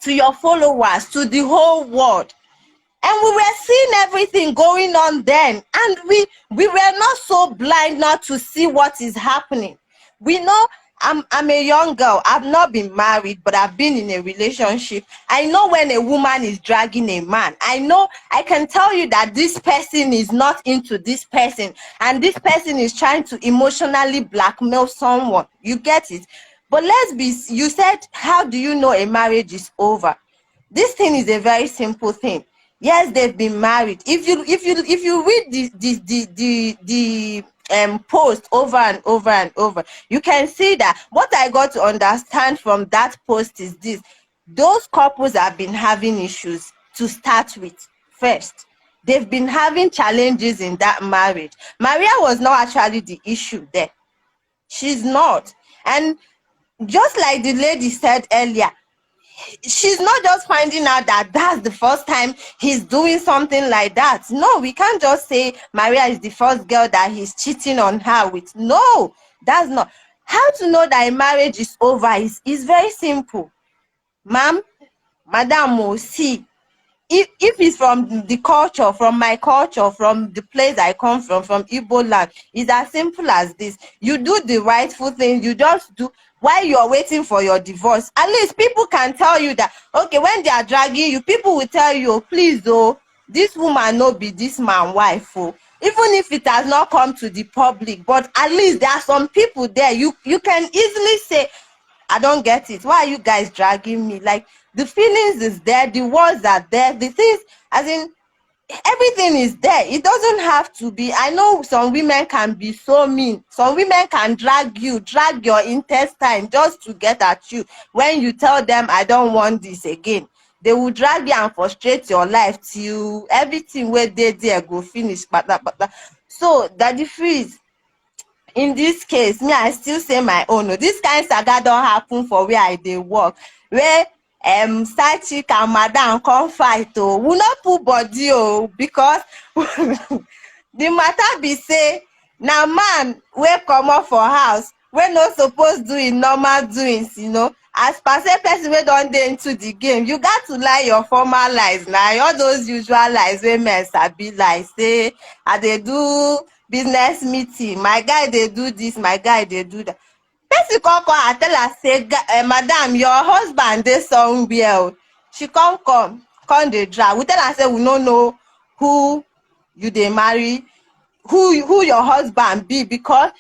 to your followers, to the whole world. And we were seeing everything going on then, and we were not so blind not to see what is happening. We know I'm a young girl. I've not been married, but I've been in a relationship. I know when a woman is dragging a man. I can tell you that this person is not into this person, and this person is trying to emotionally blackmail someone. You get it? But you said, how do you know a marriage is over? This thing is a very simple thing. Yes, they've been married. If you read the post over and over and over, you can see that what I got to understand from that post is this: those couples have been having issues to start with. First, they've been having challenges in that marriage. Maria was not actually the issue there. She's not. And just like the lady said earlier, she's not just finding out that that's the first time he's doing something like that. No, we can't just say Maria is the first girl that he's cheating on her with. No, that's not. How to know that a marriage is over is very simple. Ma'am, Madam, see, if it's from the culture, from my culture, from the place I come from Igbo land, it's as simple as this. You do the rightful thing, you just do. While you're waiting for your divorce, at least people can tell you that, okay, when they are dragging you, people will tell you, oh, please, oh, this woman no be this man wife, oh. Even if it has not come to the public, but at least there are some people there, you can easily say, I don't get it. Why are you guys dragging me? Like, the feelings is there, the words are there, the things, as in, everything is there. It doesn't have to be. I know some women can be so mean. Some women can drag your intestine just to get at you. When you tell them, I don't want this again, they will drag you and frustrate your life till everything where they there go finish. So, Daddy Freeze, in this case, me, I still say my own. Oh, this kind saga don happen for where I dey work, where side chick and madam come fight. Oh, we no put body, oh, because the matter be say na man wey comot for house wey no suppose do im normal doings, as per say person wey don dey into the game, you gat to lie your former lies. Na all those usual lies wey men sabi lie, say I dey do business meeting, my guy dey do this, my guy dey do that. Person come and tell her say, madam, your husband dey somewhere o. She come dey drag. We tell her say we no know who you dey marry, who your husband be, because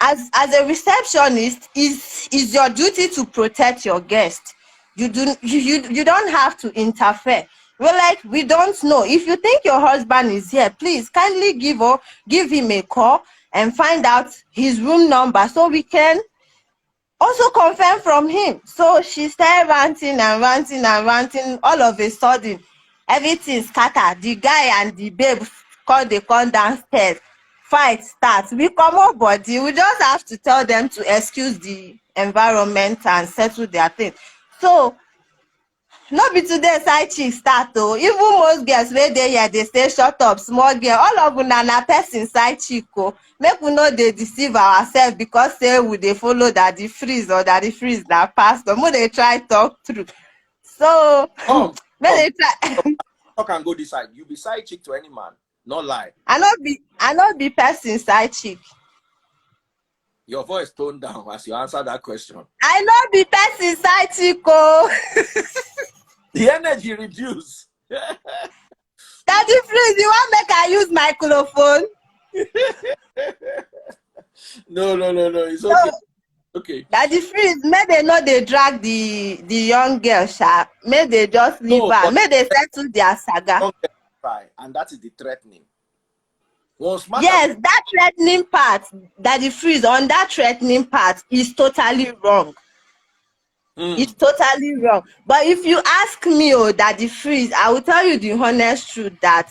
as a receptionist, is your duty to protect your guest. You don't have to interfere. We're like, we don't know. If you think your husband is here, please kindly give him a call and find out his room number so we can also confirm from him. So she started ranting and ranting and ranting. All of a sudden, everything scattered. The guy and the babe they come downstairs. Fight starts. We come up body. We just have to tell them to excuse the environment and settle their thing. So, no be today side chick start o. Even most girls wey dey here dey say shut up small girl. All of una na person side chick o. Make we no dey deceive ourselves because say we dey follow Daddy Freeze or Daddy Freeze na pastor. Make dey try talk through. So make dey try. Talk and go this side. You be side chick to any man, not lie. I no be person side chick. Your voice toned down as you answer that question. I no be person side chick o. The energy reduce. Daddy Freeze, you want make I use microphone? No. It's okay. Okay. Daddy Freeze, may they not they drag the young girl sharp. May they just leave her. May they settle their saga. And that is the threatening. Yes, that threatening part, Daddy Freeze, on that threatening part is totally wrong. It's totally wrong. But if you ask me, oh, Daddy Freeze, I will tell you the honest truth that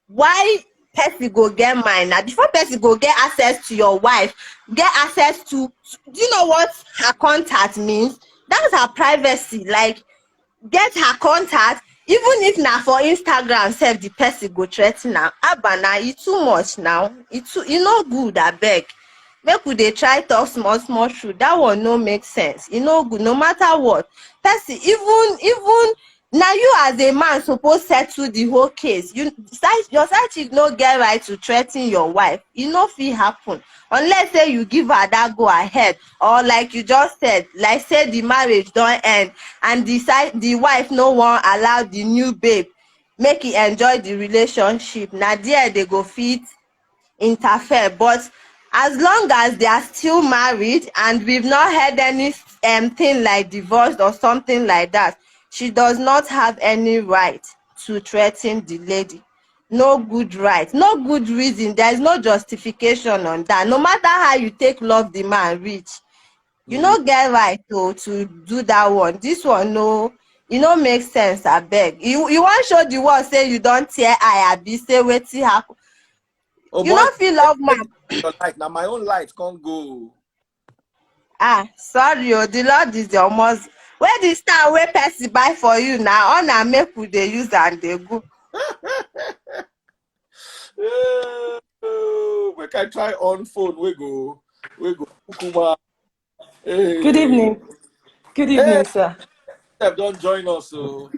why person go get mine now, before person go get access to your wife, get access to, do you know what her contact means? That's her privacy. Like, get her contact, even if na for Instagram sef the person go threaten am. Abana, e too much now. E no good, abeg. Make we dey try talk small truth. That one no make sense. E no good, no matter what. Person, even now you as a man suppose settle the whole case. Your side chick no get right to threaten your wife. E no fit happen unless say you give her that go ahead, or like you just said, like say the marriage don end and the wife no wan allow the new babe make e enjoy the relationship. Na there they go fit interfere. But as long as they are still married and we've not heard any thing like divorce or something like that, she does not have any right to threaten the lady. No good right, no good reason. There is no justification on that. No matter how you take love the man reach, you no get right to do that one. This one, no, e no make sense. Abeg, you wan show the world say you don tear eye, abi say wetin happen? You no fit love man. Now my own light can't go. Sorry, the Lord is your must. Where the star wey person buy for you now, on na make we dey use and dey go. We can try on phone. We go. Kuma. Hey. Good evening, hey, sir. Don't join us. So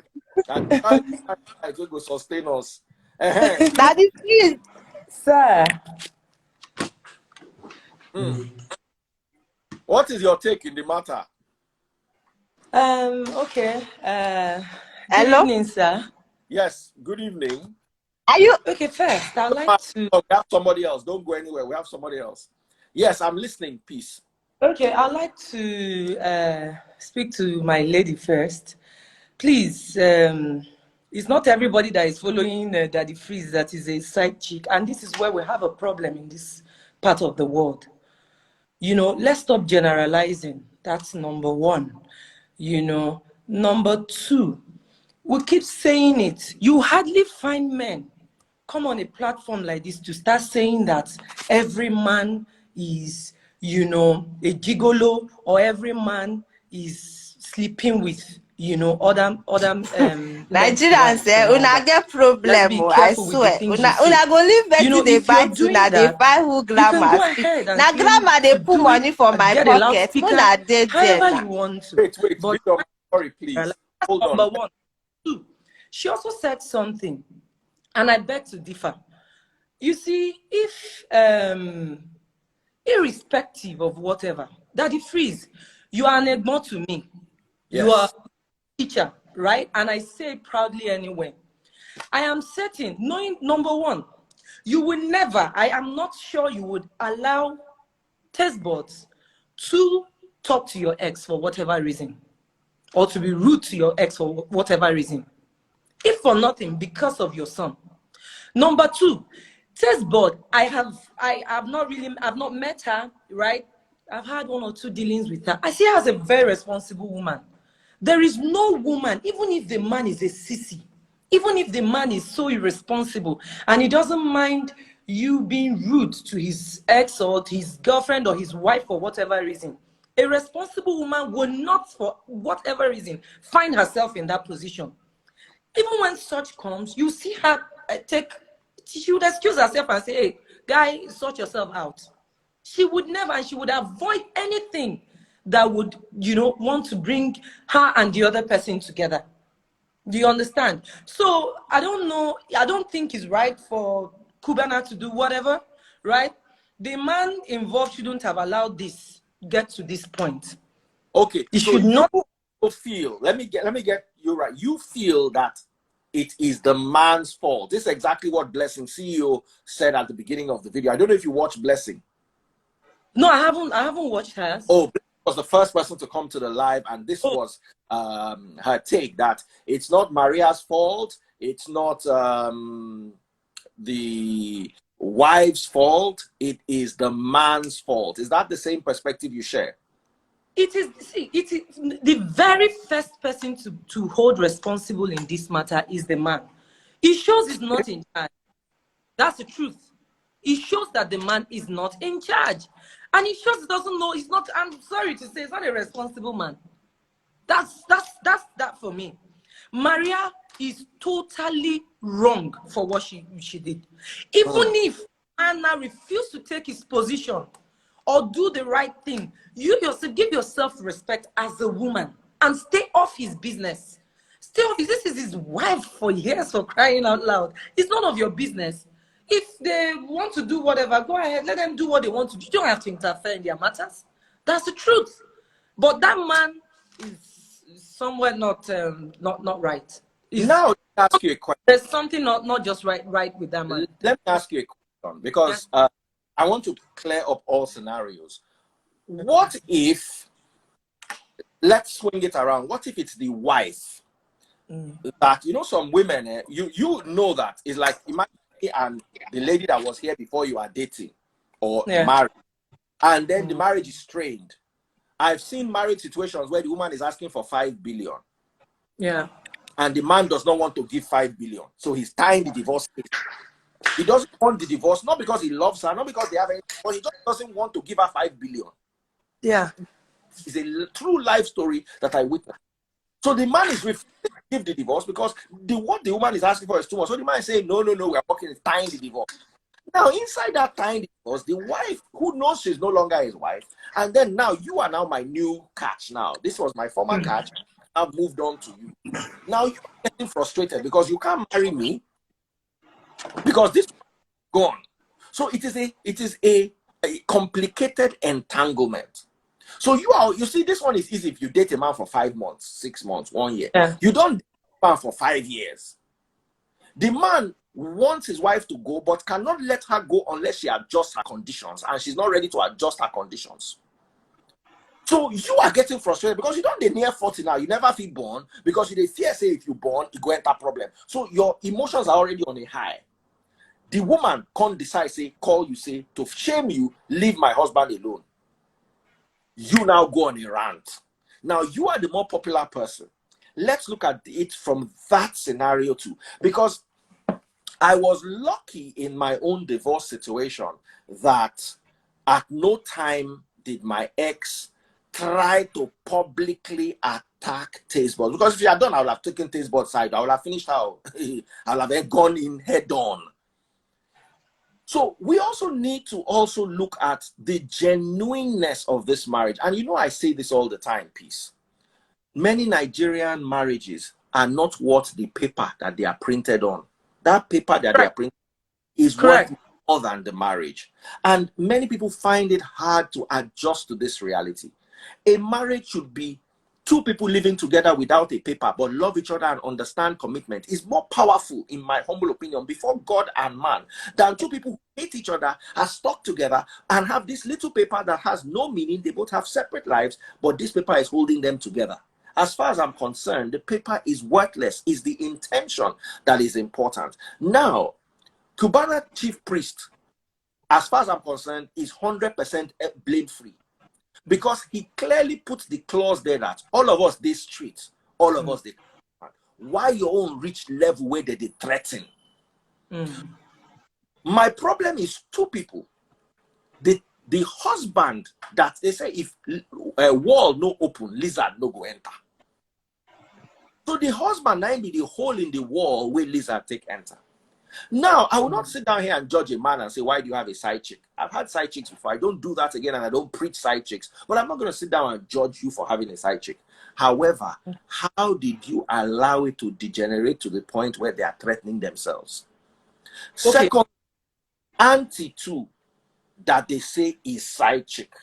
And it will sustain us. Daddy, please. Sir. What is your take in the matter? Okay. Good Hello? evening, sir. Yes, good evening. Are you? Okay, first, I'd like to... We have somebody else. Don't go anywhere. We have somebody else. Yes, I'm listening. Peace. Okay, I'd like to speak to my lady first. Please, it's not everybody that is following Daddy Freeze that is a side chick, and this is where we have a problem in this part of the world. You know, let's stop generalizing. That's number one. You know, number two, we keep saying it. You hardly find men come on a platform like this to start saying that every man is, you know, a gigolo, or every man is sleeping with, you know, other Nigerians, una get Let's problem, be I careful with the swear. things we Una say. go leave You know, Betty, they if you're bite doing una, they that, buy who you can glamour go speak. ahead and Now claim grandma, they to put do it, money for my get a pocket. loudspeaker, Mona dey there however now. you want to. Wait, But Victor, sorry, please. that's Hold on. number one. Two, she also said something, and I beg to differ. You see, if irrespective of whatever, Daddy Freeze, you are an egmont to me. Yes. You are a teacher, right? And I say it proudly anyway. I am certain, knowing number one, you will never, I am not sure you would allow test boards to talk to your ex for whatever reason, or to be rude to your ex for whatever reason. If for nothing, because of your son. Number two, test board. I've not met her, right? I've had one or two dealings with her. I see her as a very responsible woman. There is no woman, even if the man is a sissy, even if the man is so irresponsible and he doesn't mind you being rude to his ex or his girlfriend or his wife for whatever reason, a responsible woman will not, for whatever reason, find herself in that position. Even when such comes, you see her she would excuse herself and say, hey, guy, sort yourself out. She would never, and she would avoid anything that would, you know, want to bring her and the other person together. Do you understand? So I don't know, I don't think it's right for CUBANA to do whatever, right? The man involved shouldn't have allowed this get to this point. Okay, It so should not feel, let me get you right. You feel that it is the man's fault. This is exactly what Blessing CEO said at the beginning of the video. I don't know if you watched Blessing. No, I haven't watched hers. Oh, Blessing was the first person to come to the live, and this was her take that it's not Maria's fault, it's not the wife's fault, it is the man's fault. Is that the same perspective you share? It is, see, it is the very first person to hold responsible in this matter is the man. It shows he's not in charge. That's the truth. It shows that the man is not in charge. And it shows he doesn't know, he's not, I'm sorry to say, he's not a responsible man. That's that for me. Maria is totally wrong for what she did. Even if Anna refused to take his position or do the right thing, you yourself give yourself respect as a woman and stay off his business. Stay off. This is his wife for years, for crying out loud. It's none of your business. If they want to do whatever, go ahead. Let them do what they want to do. You don't have to interfere in their matters. That's the truth. But that man is somewhere not right. Now, let me ask you a question. There's something not just right with that man. Let me ask you a question, because I want to clear up all scenarios. What if, let's swing it around, what if it's the wife that, you know, some women, you know that it's like, imagine and the lady that was here before you are dating or married, and then the marriage is strained. I've seen marriage situations where the woman is asking for 5 billion. Yeah. And the man does not want to give 5 billion. So he's tying the divorce case. He doesn't want the divorce, not because he loves her, not because they have anything, but he just doesn't want to give her 5 billion. Yeah. It's a true life story that I witnessed. So the man is refusing to give the divorce because what the woman is asking for is too much. So the man is saying, no, we are working, tying the divorce. Now, inside that tying the divorce, the wife, who knows she's no longer his wife, and then now you are now my new catch now. This was my former catch. have moved on to you. Now you're getting frustrated because you can't marry me because this is gone. So it is a complicated entanglement. So you see, this one is easy if you date a man for 5 months, 6 months, 1 year. Yeah. You don't date a man for 5 years. The man wants his wife to go, but cannot let her go unless she adjusts her conditions, and she's not ready to adjust her conditions. So you are getting frustrated because you don't dey near 40 now. You never feel born because you dey fear say if you born, it go enter problem. So your emotions are already on a high. The woman can't decide, say, call you, say, to shame you, leave my husband alone. You now go on a rant. Now you are the more popular person. Let's look at it from that scenario too, because I was lucky in my own divorce situation that at no time did my ex try to publicly attack Tastebud. Because if she had done, I would have taken Tastebud side. I would have finished her. I would have gone in head on. So we also need to also look at the genuineness of this marriage. And you know, I say this all the time, Peace. Many Nigerian marriages are not worth the paper that they are printed on. That paper that they are printed is worth more than the marriage. And many people find it hard to adjust to this reality. A marriage should be two people living together without a paper, but love each other and understand commitment is more powerful, in my humble opinion, before God and man, than two people who hate each other, are stuck together, and have this little paper that has no meaning. They both have separate lives, but this paper is holding them together. As far as I'm concerned, the paper is worthless. It's the intention that is important. Now, CUBANA chief priest, as far as I'm concerned, is 100% blame-free. Because he clearly puts the clause there that all of us, this street, all of us, they, why your own reach level where they threaten? My problem is two people. The husband that they say if a wall no open, lizard no go enter. So the husband now be the hole in the wall where lizard take enter. Now, I will not sit down here and judge a man and say, why do you have a side chick? I've had side chicks before. I don't do that again, and I don't preach side chicks. But I'm not going to sit down and judge you for having a side chick. However, how did you allow it to degenerate to the point where they are threatening themselves? Okay. Second, auntie too, that they say is side chick.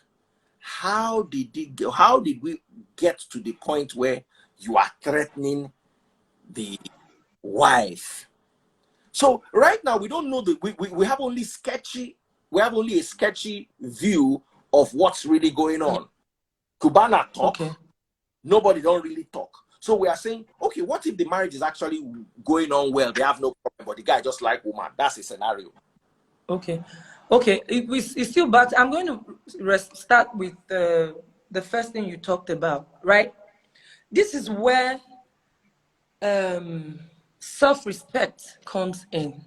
How did we get to the point where you are threatening the wife? So right now we don't know we have only a sketchy view of what's really going on. CUBANA talk, nobody don't really talk. So we are saying, okay, what if the marriage is actually going on well? They have no problem, but the guy just like woman. That's a scenario. Okay, it's still back. I'm going to start with the first thing you talked about, right? This is where self-respect comes in,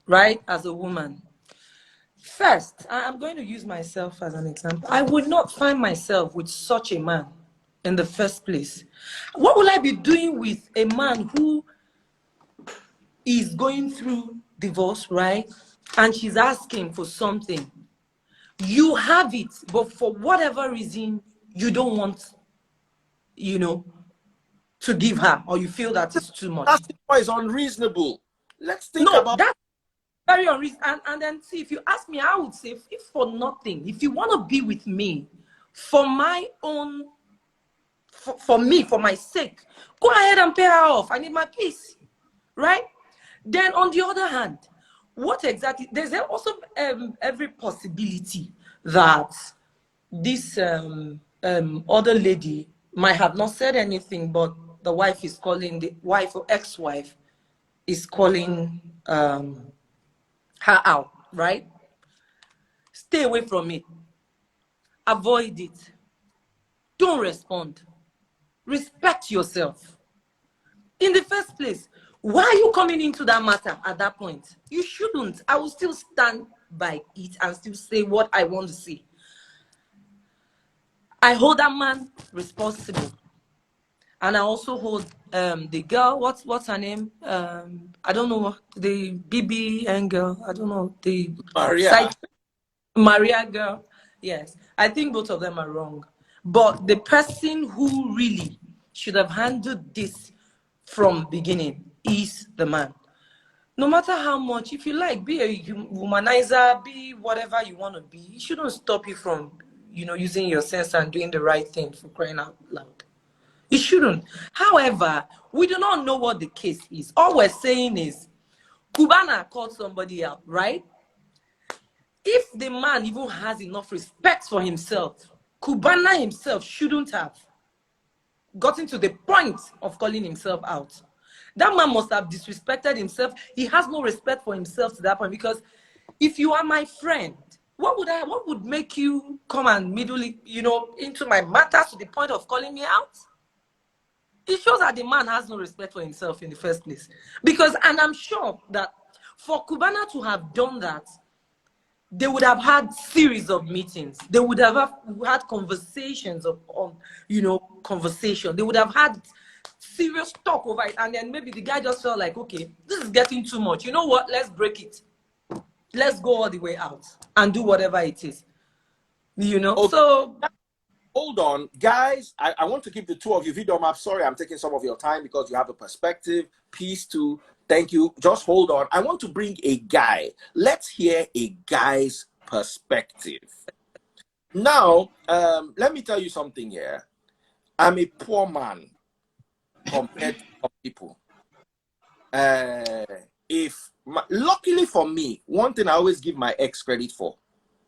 right? As a woman, first, I'm going to use myself as an example. I would not find myself with such a man in the first place. What will I be doing with a man who is going through divorce, right? And she's asking for something. You have it, but for whatever reason, you don't want, to give her, or you feel that it's too much. That is unreasonable. Let's think about that's very unreasonable. And then see, if you ask me, I would say, if for nothing, if you want to be with me for my own, for me, for my sake, go ahead and pay her off. I need my peace, right? Then on the other hand, what exactly, there's also every possibility that this other lady might have not said anything, but the wife is calling, the wife or ex-wife is calling her out, right? Stay away from it. Avoid it. Don't respond. Respect yourself. In the first place, why are you coming into that matter at that point? You shouldn't. I will still stand by it and still say what I want to say. I hold that man responsible. And I also hold the girl, what's her name? I don't know, the BBN girl. I don't know, the Maria girl. Yes, I think both of them are wrong. But the person who really should have handled this from beginning is the man. No matter how much, if you like, be a womanizer, be whatever you want to be, it shouldn't stop you from, using your sense and doing the right thing, for crying out loud. It shouldn't. However, we do not know what the case is. All we're saying is, CUBANA called somebody out, right? If the man even has enough respect for himself, CUBANA himself shouldn't have gotten to the point of calling himself out. That man must have disrespected himself. He has no respect for himself to that point, because if you are my friend, what would make you come and meddle, into my matters to the point of calling me out? It shows that the man has no respect for himself in the first place. And I'm sure that for CUBANA to have done that, they would have had series of meetings. They would have had conversations conversation. They would have had serious talk over it. And then maybe the guy just felt like, okay, this is getting too much. You know what? Let's break it. Let's go all the way out and do whatever it is. Okay. So hold on, guys. I want to keep the two of you. Vidom, I'm sorry I'm taking some of your time because you have a perspective. Peace too. Thank you. Just hold on. I want to bring a guy. Let's hear a guy's perspective. Now, let me tell you something here. I'm a poor man compared to some people. Luckily for me, one thing I always give my ex credit for,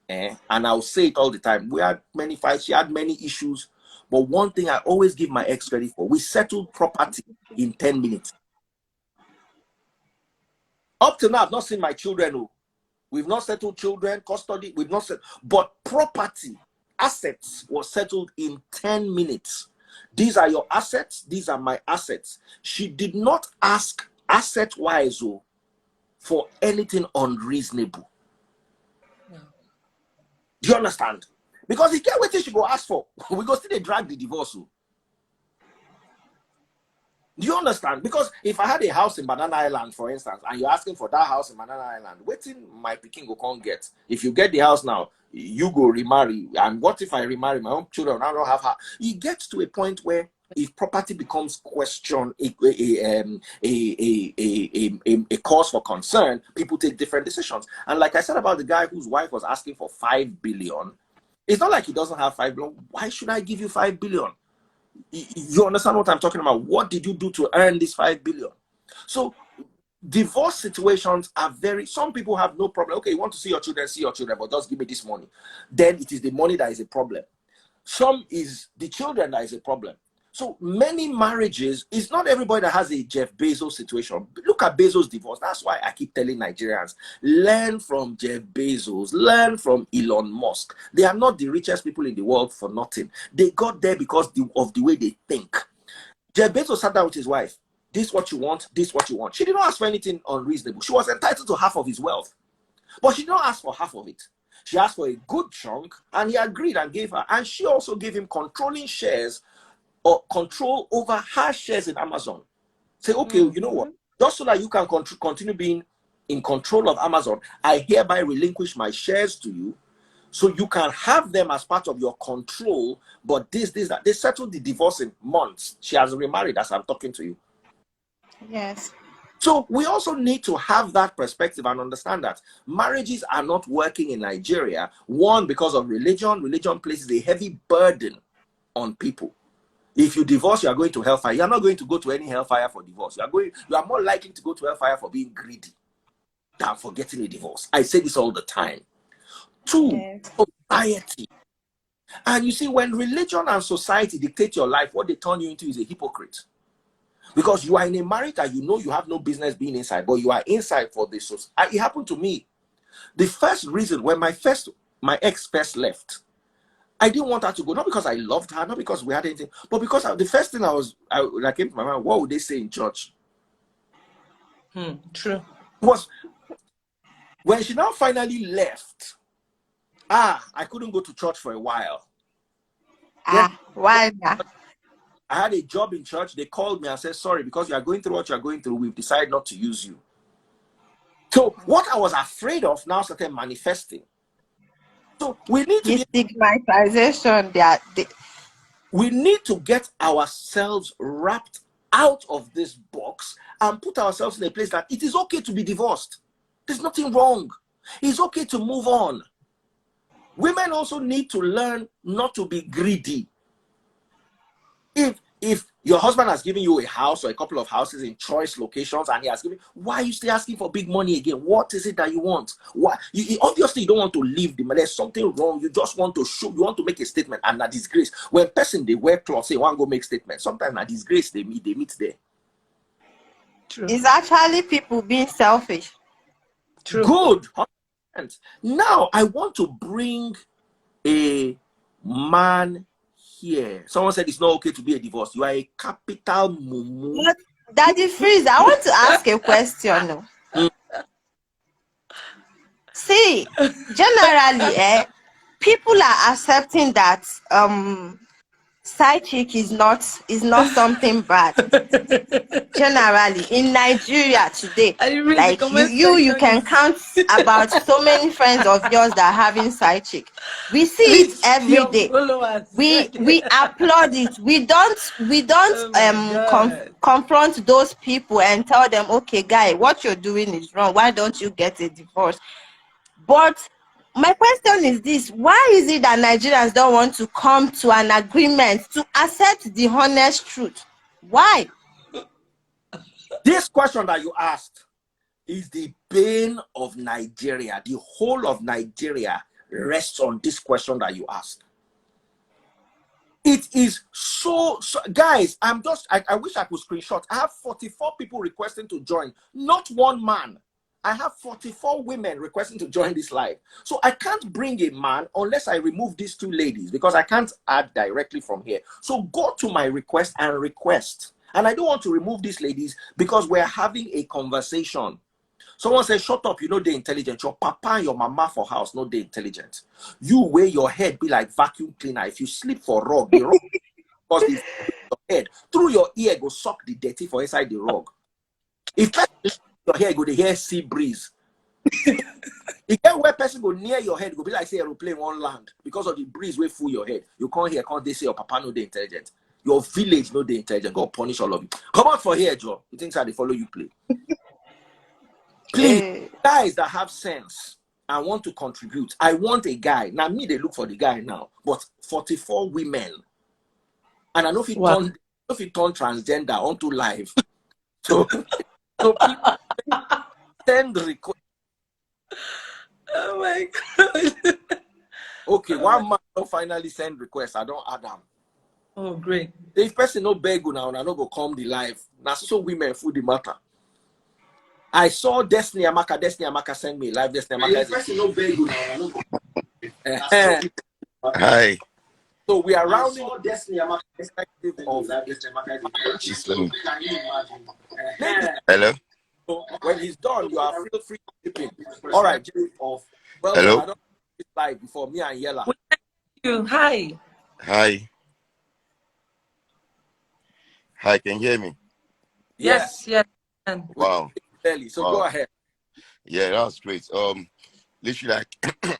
and I'll say it all the time. We had many fights. She had many issues. But one thing I always give my ex credit for, we settled property in 10 minutes. Up to now, I've not seen my children. We've not settled children, custody. We've not settled. But property, assets was settled in 10 minutes. These are your assets. These are my assets. She did not ask asset-wise for anything unreasonable. No. Do you understand? Because he can't wait till she go ask for. We go still drag the divorce. Do you understand? Because if I had a house in Banana Island, for instance, and you're asking for that house in Banana Island, waiting my picking go can't get. If you get the house now, you go remarry. And what if I remarry my own children? I don't have her. It gets to a point where if property becomes question, a cause for concern, people take different decisions. And like I said about the guy whose wife was asking for 5 billion, it's not like he doesn't have 5 billion. Why should I give you 5 billion? You understand what I'm talking about? What did you do to earn this 5 billion? So divorce situations are some people have no problem. Okay, you want to see your children, but just give me this money. Then it is the money that is a problem. Some is the children that is a problem. So many marriages, it's not everybody that has a Jeff Bezos situation. Look at Bezos' divorce. That's why I keep telling Nigerians, learn from Jeff Bezos, learn from Elon Musk. They are not the richest people in the world for nothing. They got there because of the way they think. Jeff Bezos sat down with his wife. This is what you want, this is what you want. She did not ask for anything unreasonable. She was entitled to half of his wealth. But she did not ask for half of it. She asked for a good chunk, and he agreed and gave her. And she also gave him controlling shares or control over her shares in Amazon. Say, okay, you know what? Just so that you can continue being in control of Amazon, I hereby relinquish my shares to you, so you can have them as part of your control. But that. They settled the divorce in months. She has remarried as I'm talking to you. Yes. So we also need to have that perspective and understand that marriages are not working in Nigeria. One, because of religion. Religion places a heavy burden on people. If you divorce, you are going to hellfire. You are not going to go to any hellfire for divorce. You are more likely to go to hellfire for being greedy than for getting a divorce. I say this all the time. Two, society. And you see, when religion and society dictate your life, what they turn you into is a hypocrite. Because you are in a marriage that you know you have no business being inside, but you are inside for this. It happened to me. The first reason when my ex first left, I didn't want her to go, not because I loved her, not because we had anything, but because the first thing that came to my mind, what would they say in church? True. Was when she now finally left, I couldn't go to church for a while. Why not? I had a job in church. They called me and said, sorry, because you are going through what you are going through, we've decided not to use you. So what I was afraid of now started manifesting. So we need to stigmatization. We need to get ourselves wrapped out of this box and put ourselves in a place that it is okay to be divorced. There's nothing wrong. It's okay to move on. Women also need to learn not to be greedy. If your husband has given you a house or a couple of houses in choice locations and he has given, why are you still asking for big money again? What is it that you want? Why? Obviously you don't want to leave the money. There's something wrong. You just want to show, you want to make a statement and a disgrace. When person they wear clothes, say want to go make statements. Sometimes a disgrace they meet there. True. It's actually people being selfish. True. Good. Now I want to bring a man here. Someone said it's not okay to be a divorce. You are a capital mumu. But Daddy Freeze, I want to ask a question. See, generally, people are accepting that side chick is not something bad. Generally, in Nigeria today, like you can count about so many friends of yours that are having side chick. We see it every day. We applaud it. We don't confront those people and tell them, okay, guy, what you're doing is wrong. Why don't you get a divorce? But my question is this: why is it that Nigerians don't want to come to an agreement to accept the honest truth? Why? This question that you asked is the bane of Nigeria. The whole of Nigeria rests on this question that you asked. It is so guys, I wish I could screenshot. I have 44 people requesting to join, not one man. I have 44 women requesting to join this live. So I can't bring a man unless I remove these two ladies because I can't add directly from here. So go to my request and request. And I don't want to remove these ladies because we're having a conversation. Someone says, shut up, you know they're intelligent. Your papa and your mama for house, no, they're intelligent. You wear your head be like vacuum cleaner. If you sleep for rug, the rug because the your head through your ear go suck the dirty for inside the rug. If your hair go the hair sea breeze. You get where person go near your head, go be like say aeroplane one land because of the breeze way full your head. You can't hear, can't they say your papa no they intelligent. Your village no they intelligent. God punish all of you. Come out for here, Joe. You think how they follow you play? Please, guys that have sense and want to contribute. I want a guy. Now me they look for the guy now, but 44 women, and I know if it turn transgender onto live. So people send request. Oh my God. Okay, one man don't finally send request. I don't add them. Oh, great. If person no beg now, and I no go come the live. Now so women food the matter. I saw Destiny Amaka send me live. Destiny Amaka. If person no beg now, I no go. Hi. So we are rounding Destiny Amaka perspective of Destiny Amaka. Hello. So when he's done, you are feel free to chip in. All right. Well, hello. I don't live before me and Yella. Hi. Hi. Hi. Can you hear me? Yes. Wow. So wow. Go ahead. Yeah, that was great. Literally,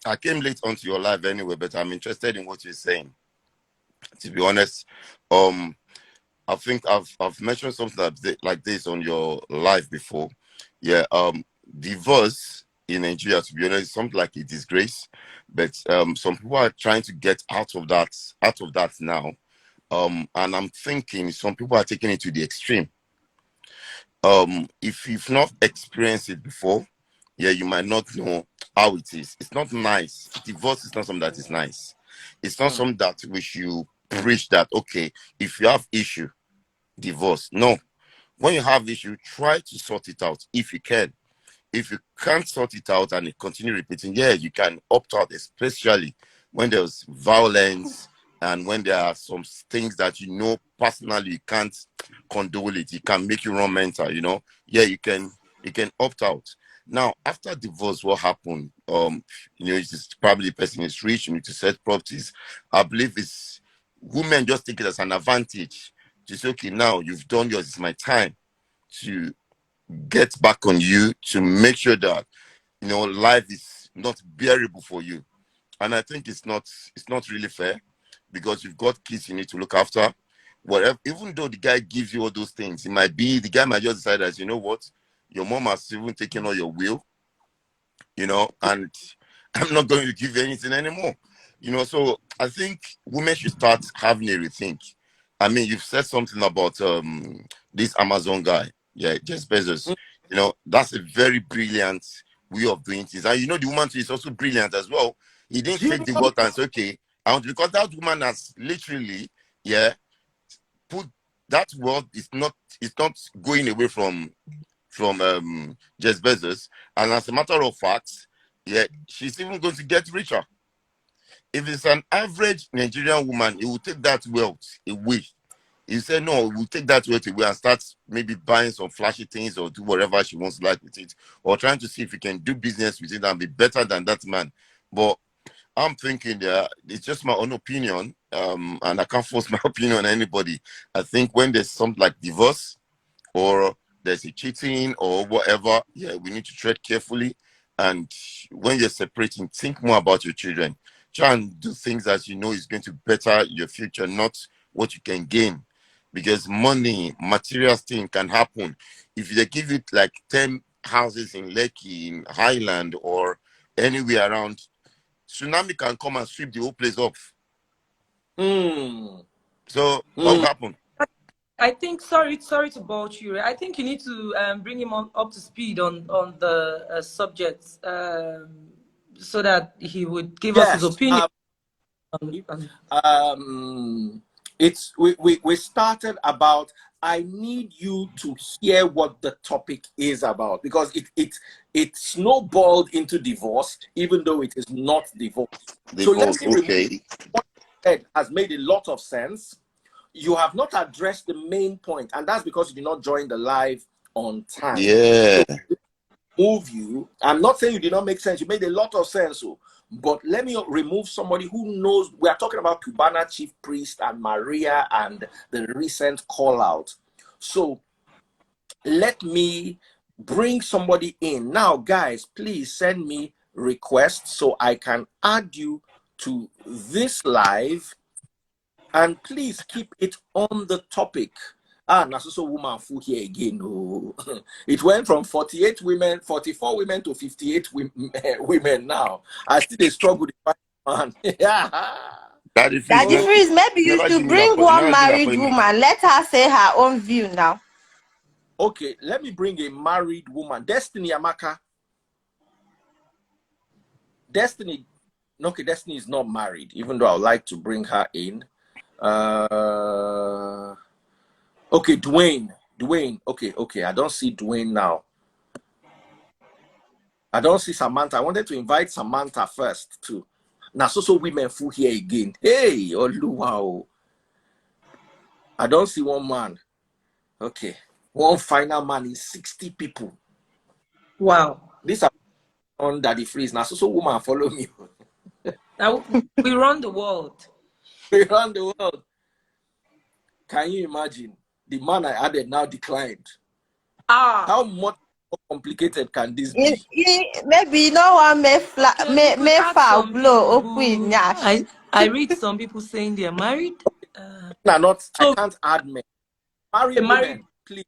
I came late onto your live anyway, but I'm interested in what you're saying. To be honest, I think I've mentioned something like this on your live before. Yeah, divorce in Nigeria, to be honest, is something like a disgrace. But some people are trying to get out of that now. And I'm thinking some people are taking it to the extreme. If you've not experienced it before, yeah, you might not know how it is. It's not nice. Divorce is not something that is nice. It's not something that we should preach that, okay, if you have issue, divorce. No. When you have issue, try to sort it out if you can. If you can't sort it out and it continue repeating, yeah, you can opt out, especially when there's violence and when there are some things that you know personally you can't condole it. It can make you run mental, you know. Yeah, you can opt out. Now, after divorce, what happened? It's probably the person is rich, you need to set properties. I believe it's women just take it as an advantage. Just okay, now you've done yours, it's my time to get back on you to make sure that life is not bearable for you. And I think it's not really fair, because you've got kids you need to look after. Whatever, even though the guy gives you all those things, it might be the guy might just decide that, you know what, your mom has even taken all your will, you know, and I'm not going to give you anything anymore. You know, so I think women should start having a rethink. I mean, you've said something about this Amazon guy, yeah, Jeff Bezos. You know, that's a very brilliant way of doing things. And you know, the woman too is also brilliant as well. He didn't Do you take the water and say, okay, I want, because that woman has literally, yeah, put that world is not, it's not going away from Jeff Bezos. And as a matter of fact, yeah, she's even going to get richer. If it's an average Nigerian woman, it will take that wealth away. You say no, we'll take that wealth away and start maybe buying some flashy things or do whatever she wants like with it, or trying to see if we can do business with it and be better than that man. But I'm thinking that it's just my own opinion, and I can't force my opinion on anybody. I think when there's something like divorce or there's a cheating or whatever, yeah, we need to tread carefully. And when you're separating, think more about your children. Try and do things that you know is going to better your future, not what you can gain. Because money, material thing can happen. If they give it like 10 houses in Lekki, in Highland, or anywhere around, tsunami can come and sweep the whole place off. So what will happen? I think, sorry to bolt you. I think you need to bring him up to speed on the subjects, so that he would give us his opinion. It's we started about, I need you to hear what the topic is about, because it snowballed into divorce, even though it is not divorce. So let me okay. what you said has made a lot of sense. You have not addressed the main point, and that's because you did not join the live on time. Yeah. So, move you. I'm not saying you did not make sense. You made a lot of sense. But let me remove somebody who knows. We are talking about CUBANA chief priest and Maria and the recent call out. So let me bring somebody in. Now, guys, please send me requests so I can add you to this live. And please keep it on the topic. Nasuso woman full here again. Oh. It went from 48 women, 44 women to 58 women now. I still struggle to find man. Daddy Freeze, maybe you should bring one married woman. Let her say her own view now. Okay, let me bring a married woman. Destiny Amaka. Destiny. Okay, Destiny is not married, even though I would like to bring her in. Okay, Dwayne. Okay. I don't see Dwayne now. I don't see Samantha. I wanted to invite Samantha first too. Now, so women full here again. Hey, wow. I don't see one man. Okay, one final man is 60 people. Wow. This is on Daddy Freeze. Now, so woman follow me. Now we run the world. We run the world. Can you imagine? The man I added now declined. How much more complicated can this be? Maybe no one may foul blow open. I read some people saying they're married. I can't add men. Married women, please.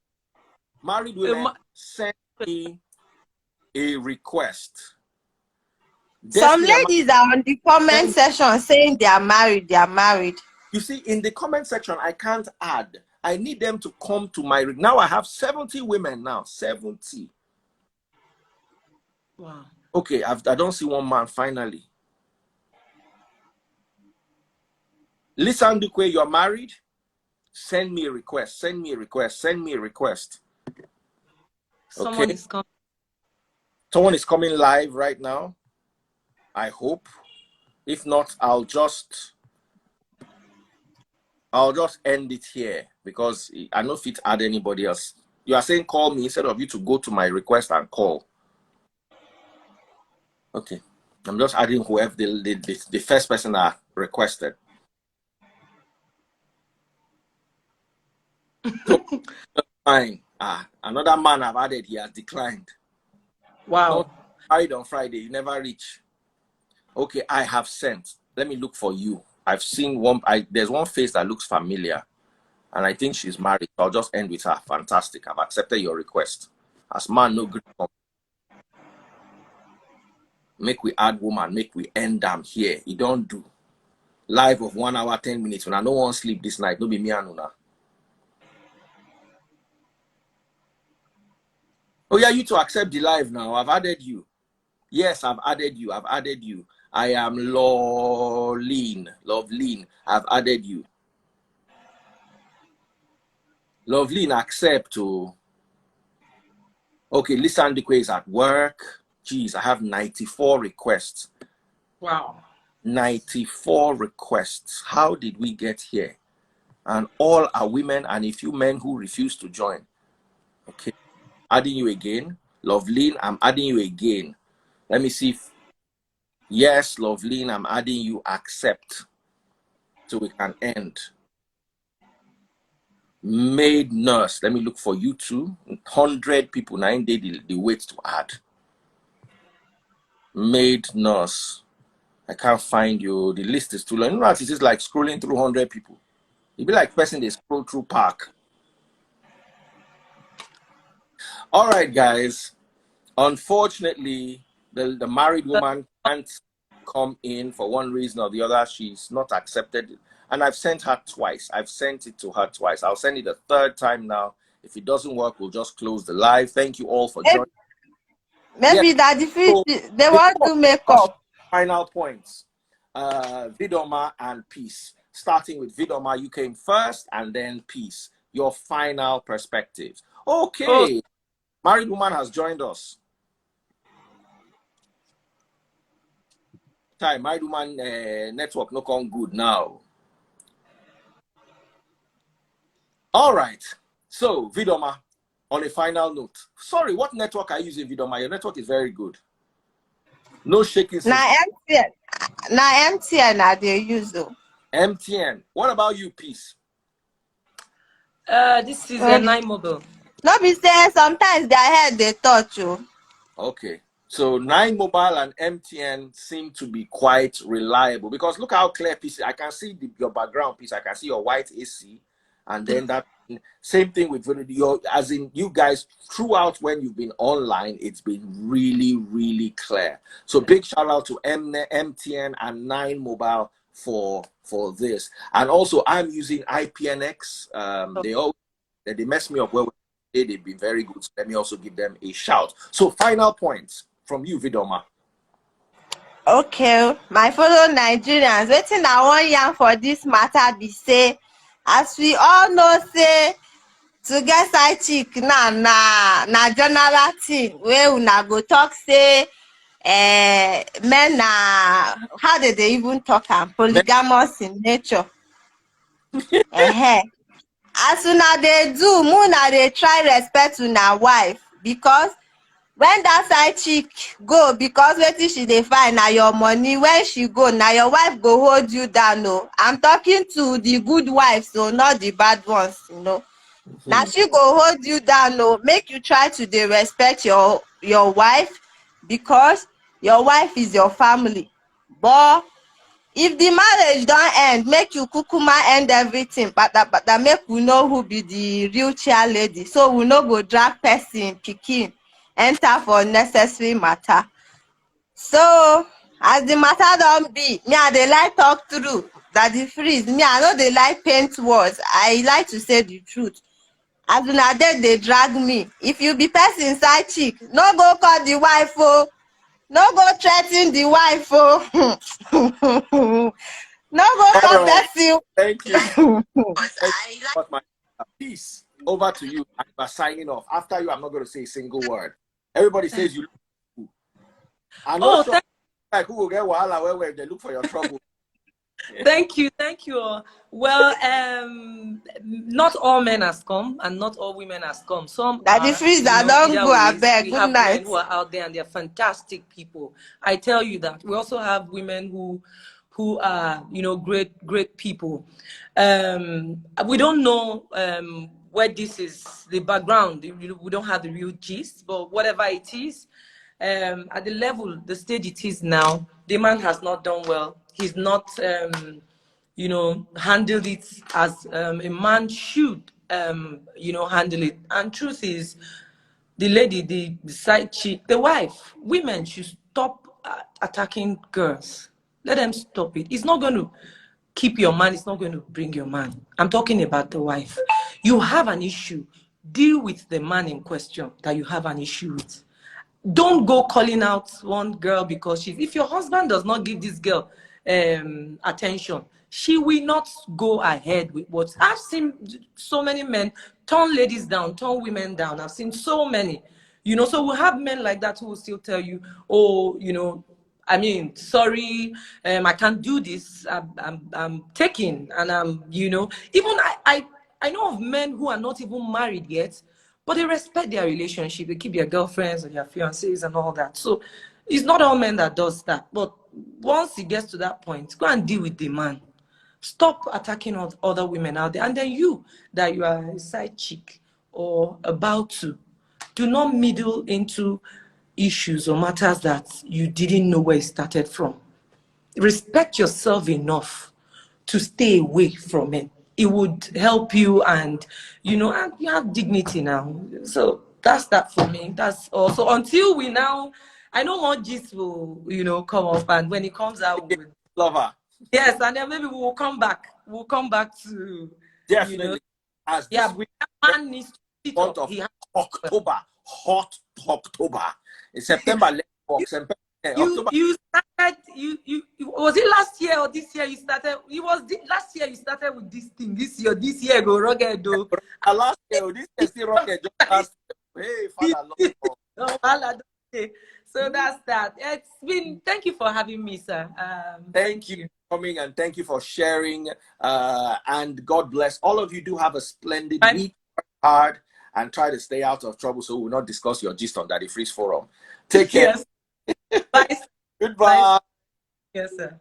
Married women, send me a request. Some ladies are on the comment section saying they are married. You see, in the comment section, I can't add. I need them to come to my... Now I have 70 women now. 70. Wow. Okay, I don't see one man finally. Listen, Dukwe, you're married? Send me a request. Send me a request. Someone is coming. Someone is coming live right now. I hope. If not, I'll just end it here, because I don't fit add anybody else. You are saying call me instead of you to go to my request and call. Okay. I'm just adding whoever the first person I requested. So, fine. Another man I've added, he has declined. Wow. Married on Friday, you never reach. Okay, I have sent. Let me look for you. I've seen one. There's one face that looks familiar, and I think she's married. I'll just end with her. Fantastic. I've accepted your request. As man, no good. Make we add woman. Make we end them here. You don't do live of 1 hour 10 minutes. When I don't want to sleep this night, no be me and una. Oh yeah, you to accept the live now. I've added you. Yes, I've added you. I've added you. I am Loveline. I've added you. Loveline, accept. Oh. Okay, listen, the quiz at work. Jeez, I have 94 requests. Wow. 94 requests. How did we get here? And all are women and a few men who refuse to join. Okay. Adding you again. Loveline, I'm adding you again. Let me see if, yes, Loveline, I'm adding you, accept. So we can end. Maid nurse, let me look for you too. 100 people, 9 days, the wait to add. Maid nurse, I can't find you. The list is too long. You know, it is like scrolling through 100 people. It'd be like person they scroll through park. All right, guys. Unfortunately, the married woman can't come in for one reason or the other. She's not accepted. And I've sent her twice. I've sent it to her twice. I'll send it a third time now. If it doesn't work, we'll just close the live. Thank you all for joining. Maybe that So, they want to make up. Final points. Vidoma and Peace. Starting with Vidoma, you came first, and then Peace. Your final perspectives. Okay. Married woman has joined us. Time, married woman network no come good now. All right. So, Vidoma, on a final note. Sorry, what network are you using, Vidoma? Your network is very good. No shaking. Now MTN they use though. MTN. What about you, Peace? This is a 9 mobile. No be say sometimes their head they touch you. Okay. So 9 Mobile and MTN seem to be quite reliable because look how clear Peace. I can see your background Peace. I can see your white AC, and then that same thing with your, as in you guys throughout when you've been online, it's been really, really clear. So big shout out to MTN and 9 Mobile for this. And also I'm using IPNX. They messed me up well. They've been very good. So let me also give them a shout. So final points from you, Vidoma. Okay, my fellow Nigerians, waiting I want yarn for this matter be say, as we all know, say to get side chick na general thing where una go talk say men na how did they even talk am polygamous in nature. As una dey do, una dey try respect una wife because when that side chick go because wetin she dey find na your money, when she go na your wife go hold you down. No, I'm talking to the good wives, so not the bad ones, you know. Now she go hold you down. No, make you try to dey respect your wife because your wife is your family. But if the marriage don end, make you kukuma end everything but make we know who be the real chair lady, so we no go drag person pikin enter for necessary matter. So as the matter don be, me I dey like talk true. That the freeze, me I no dey like paint words. I like to say the truth. As una dey drag me, if you be person side chick, no go call the wife oh, no go threaten the wife oh. No go call person. Thank you. Thank you my Peace. Over to you. I'm signing off. After you, I'm not going to say a single word. Everybody says you look cool. I'm not sure like who will get wahala where they look for your trouble. Thank you. Well, not all men has come and not all women has come. Some that the freeze that don't go abeg. We Good have night. men who are out there and they're fantastic people. I tell you that. We also have women who are, great people. We don't know where this is, the background. We don't have the real gist, but whatever it is, at the level, the stage it is now, the man has not done well. He's not handled it as a man should, handle it. And truth is, the lady, the side chick, the wife, women should stop attacking girls. Let them stop it. It's not going to keep your man. It's not going to bring your man. I'm talking about the wife. You have an issue. Deal with the man in question that you have an issue with. Don't go calling out one girl because if your husband does not give this girl attention, she will not go ahead with what. I've seen so many men turn ladies down, turn women down. I've seen so many, so we have men like that who will still tell you, oh, sorry, I can't do this. I'm taking, and even I know of men who are not even married yet, but they respect their relationship. They keep their girlfriends and their fiancés and all that. So it's not all men that does that. But once it gets to that point, go and deal with the man. Stop attacking other women out there. And then you are a side chick or about to, do not meddle into issues or matters that you didn't know where it started from. Respect yourself enough to stay away from it. It would help you, and you have dignity now. So that's that for me. That's also until we now. I know more gist will come up, and when it comes out, Lover. Yes, and then maybe we will come back. We'll come back to definitely. As yeah, man needs to sit month up. of October, hot October. In September, October. You started. You was it last year or this year? You started. It was last year. You started with this thing. This year go rugged though. Last year, this year still rugged. Just last year. Hey, Father, Lord. So that's that. It's been. Thank you for having me, sir. Thank you for coming, and thank you for sharing. And God bless all of you. Do have a splendid week. Work hard and try to stay out of trouble, so we'll not discuss your gist on Daddy Freeze Forum. Take care. Yes. Bye. Goodbye. Bye. Yes, sir.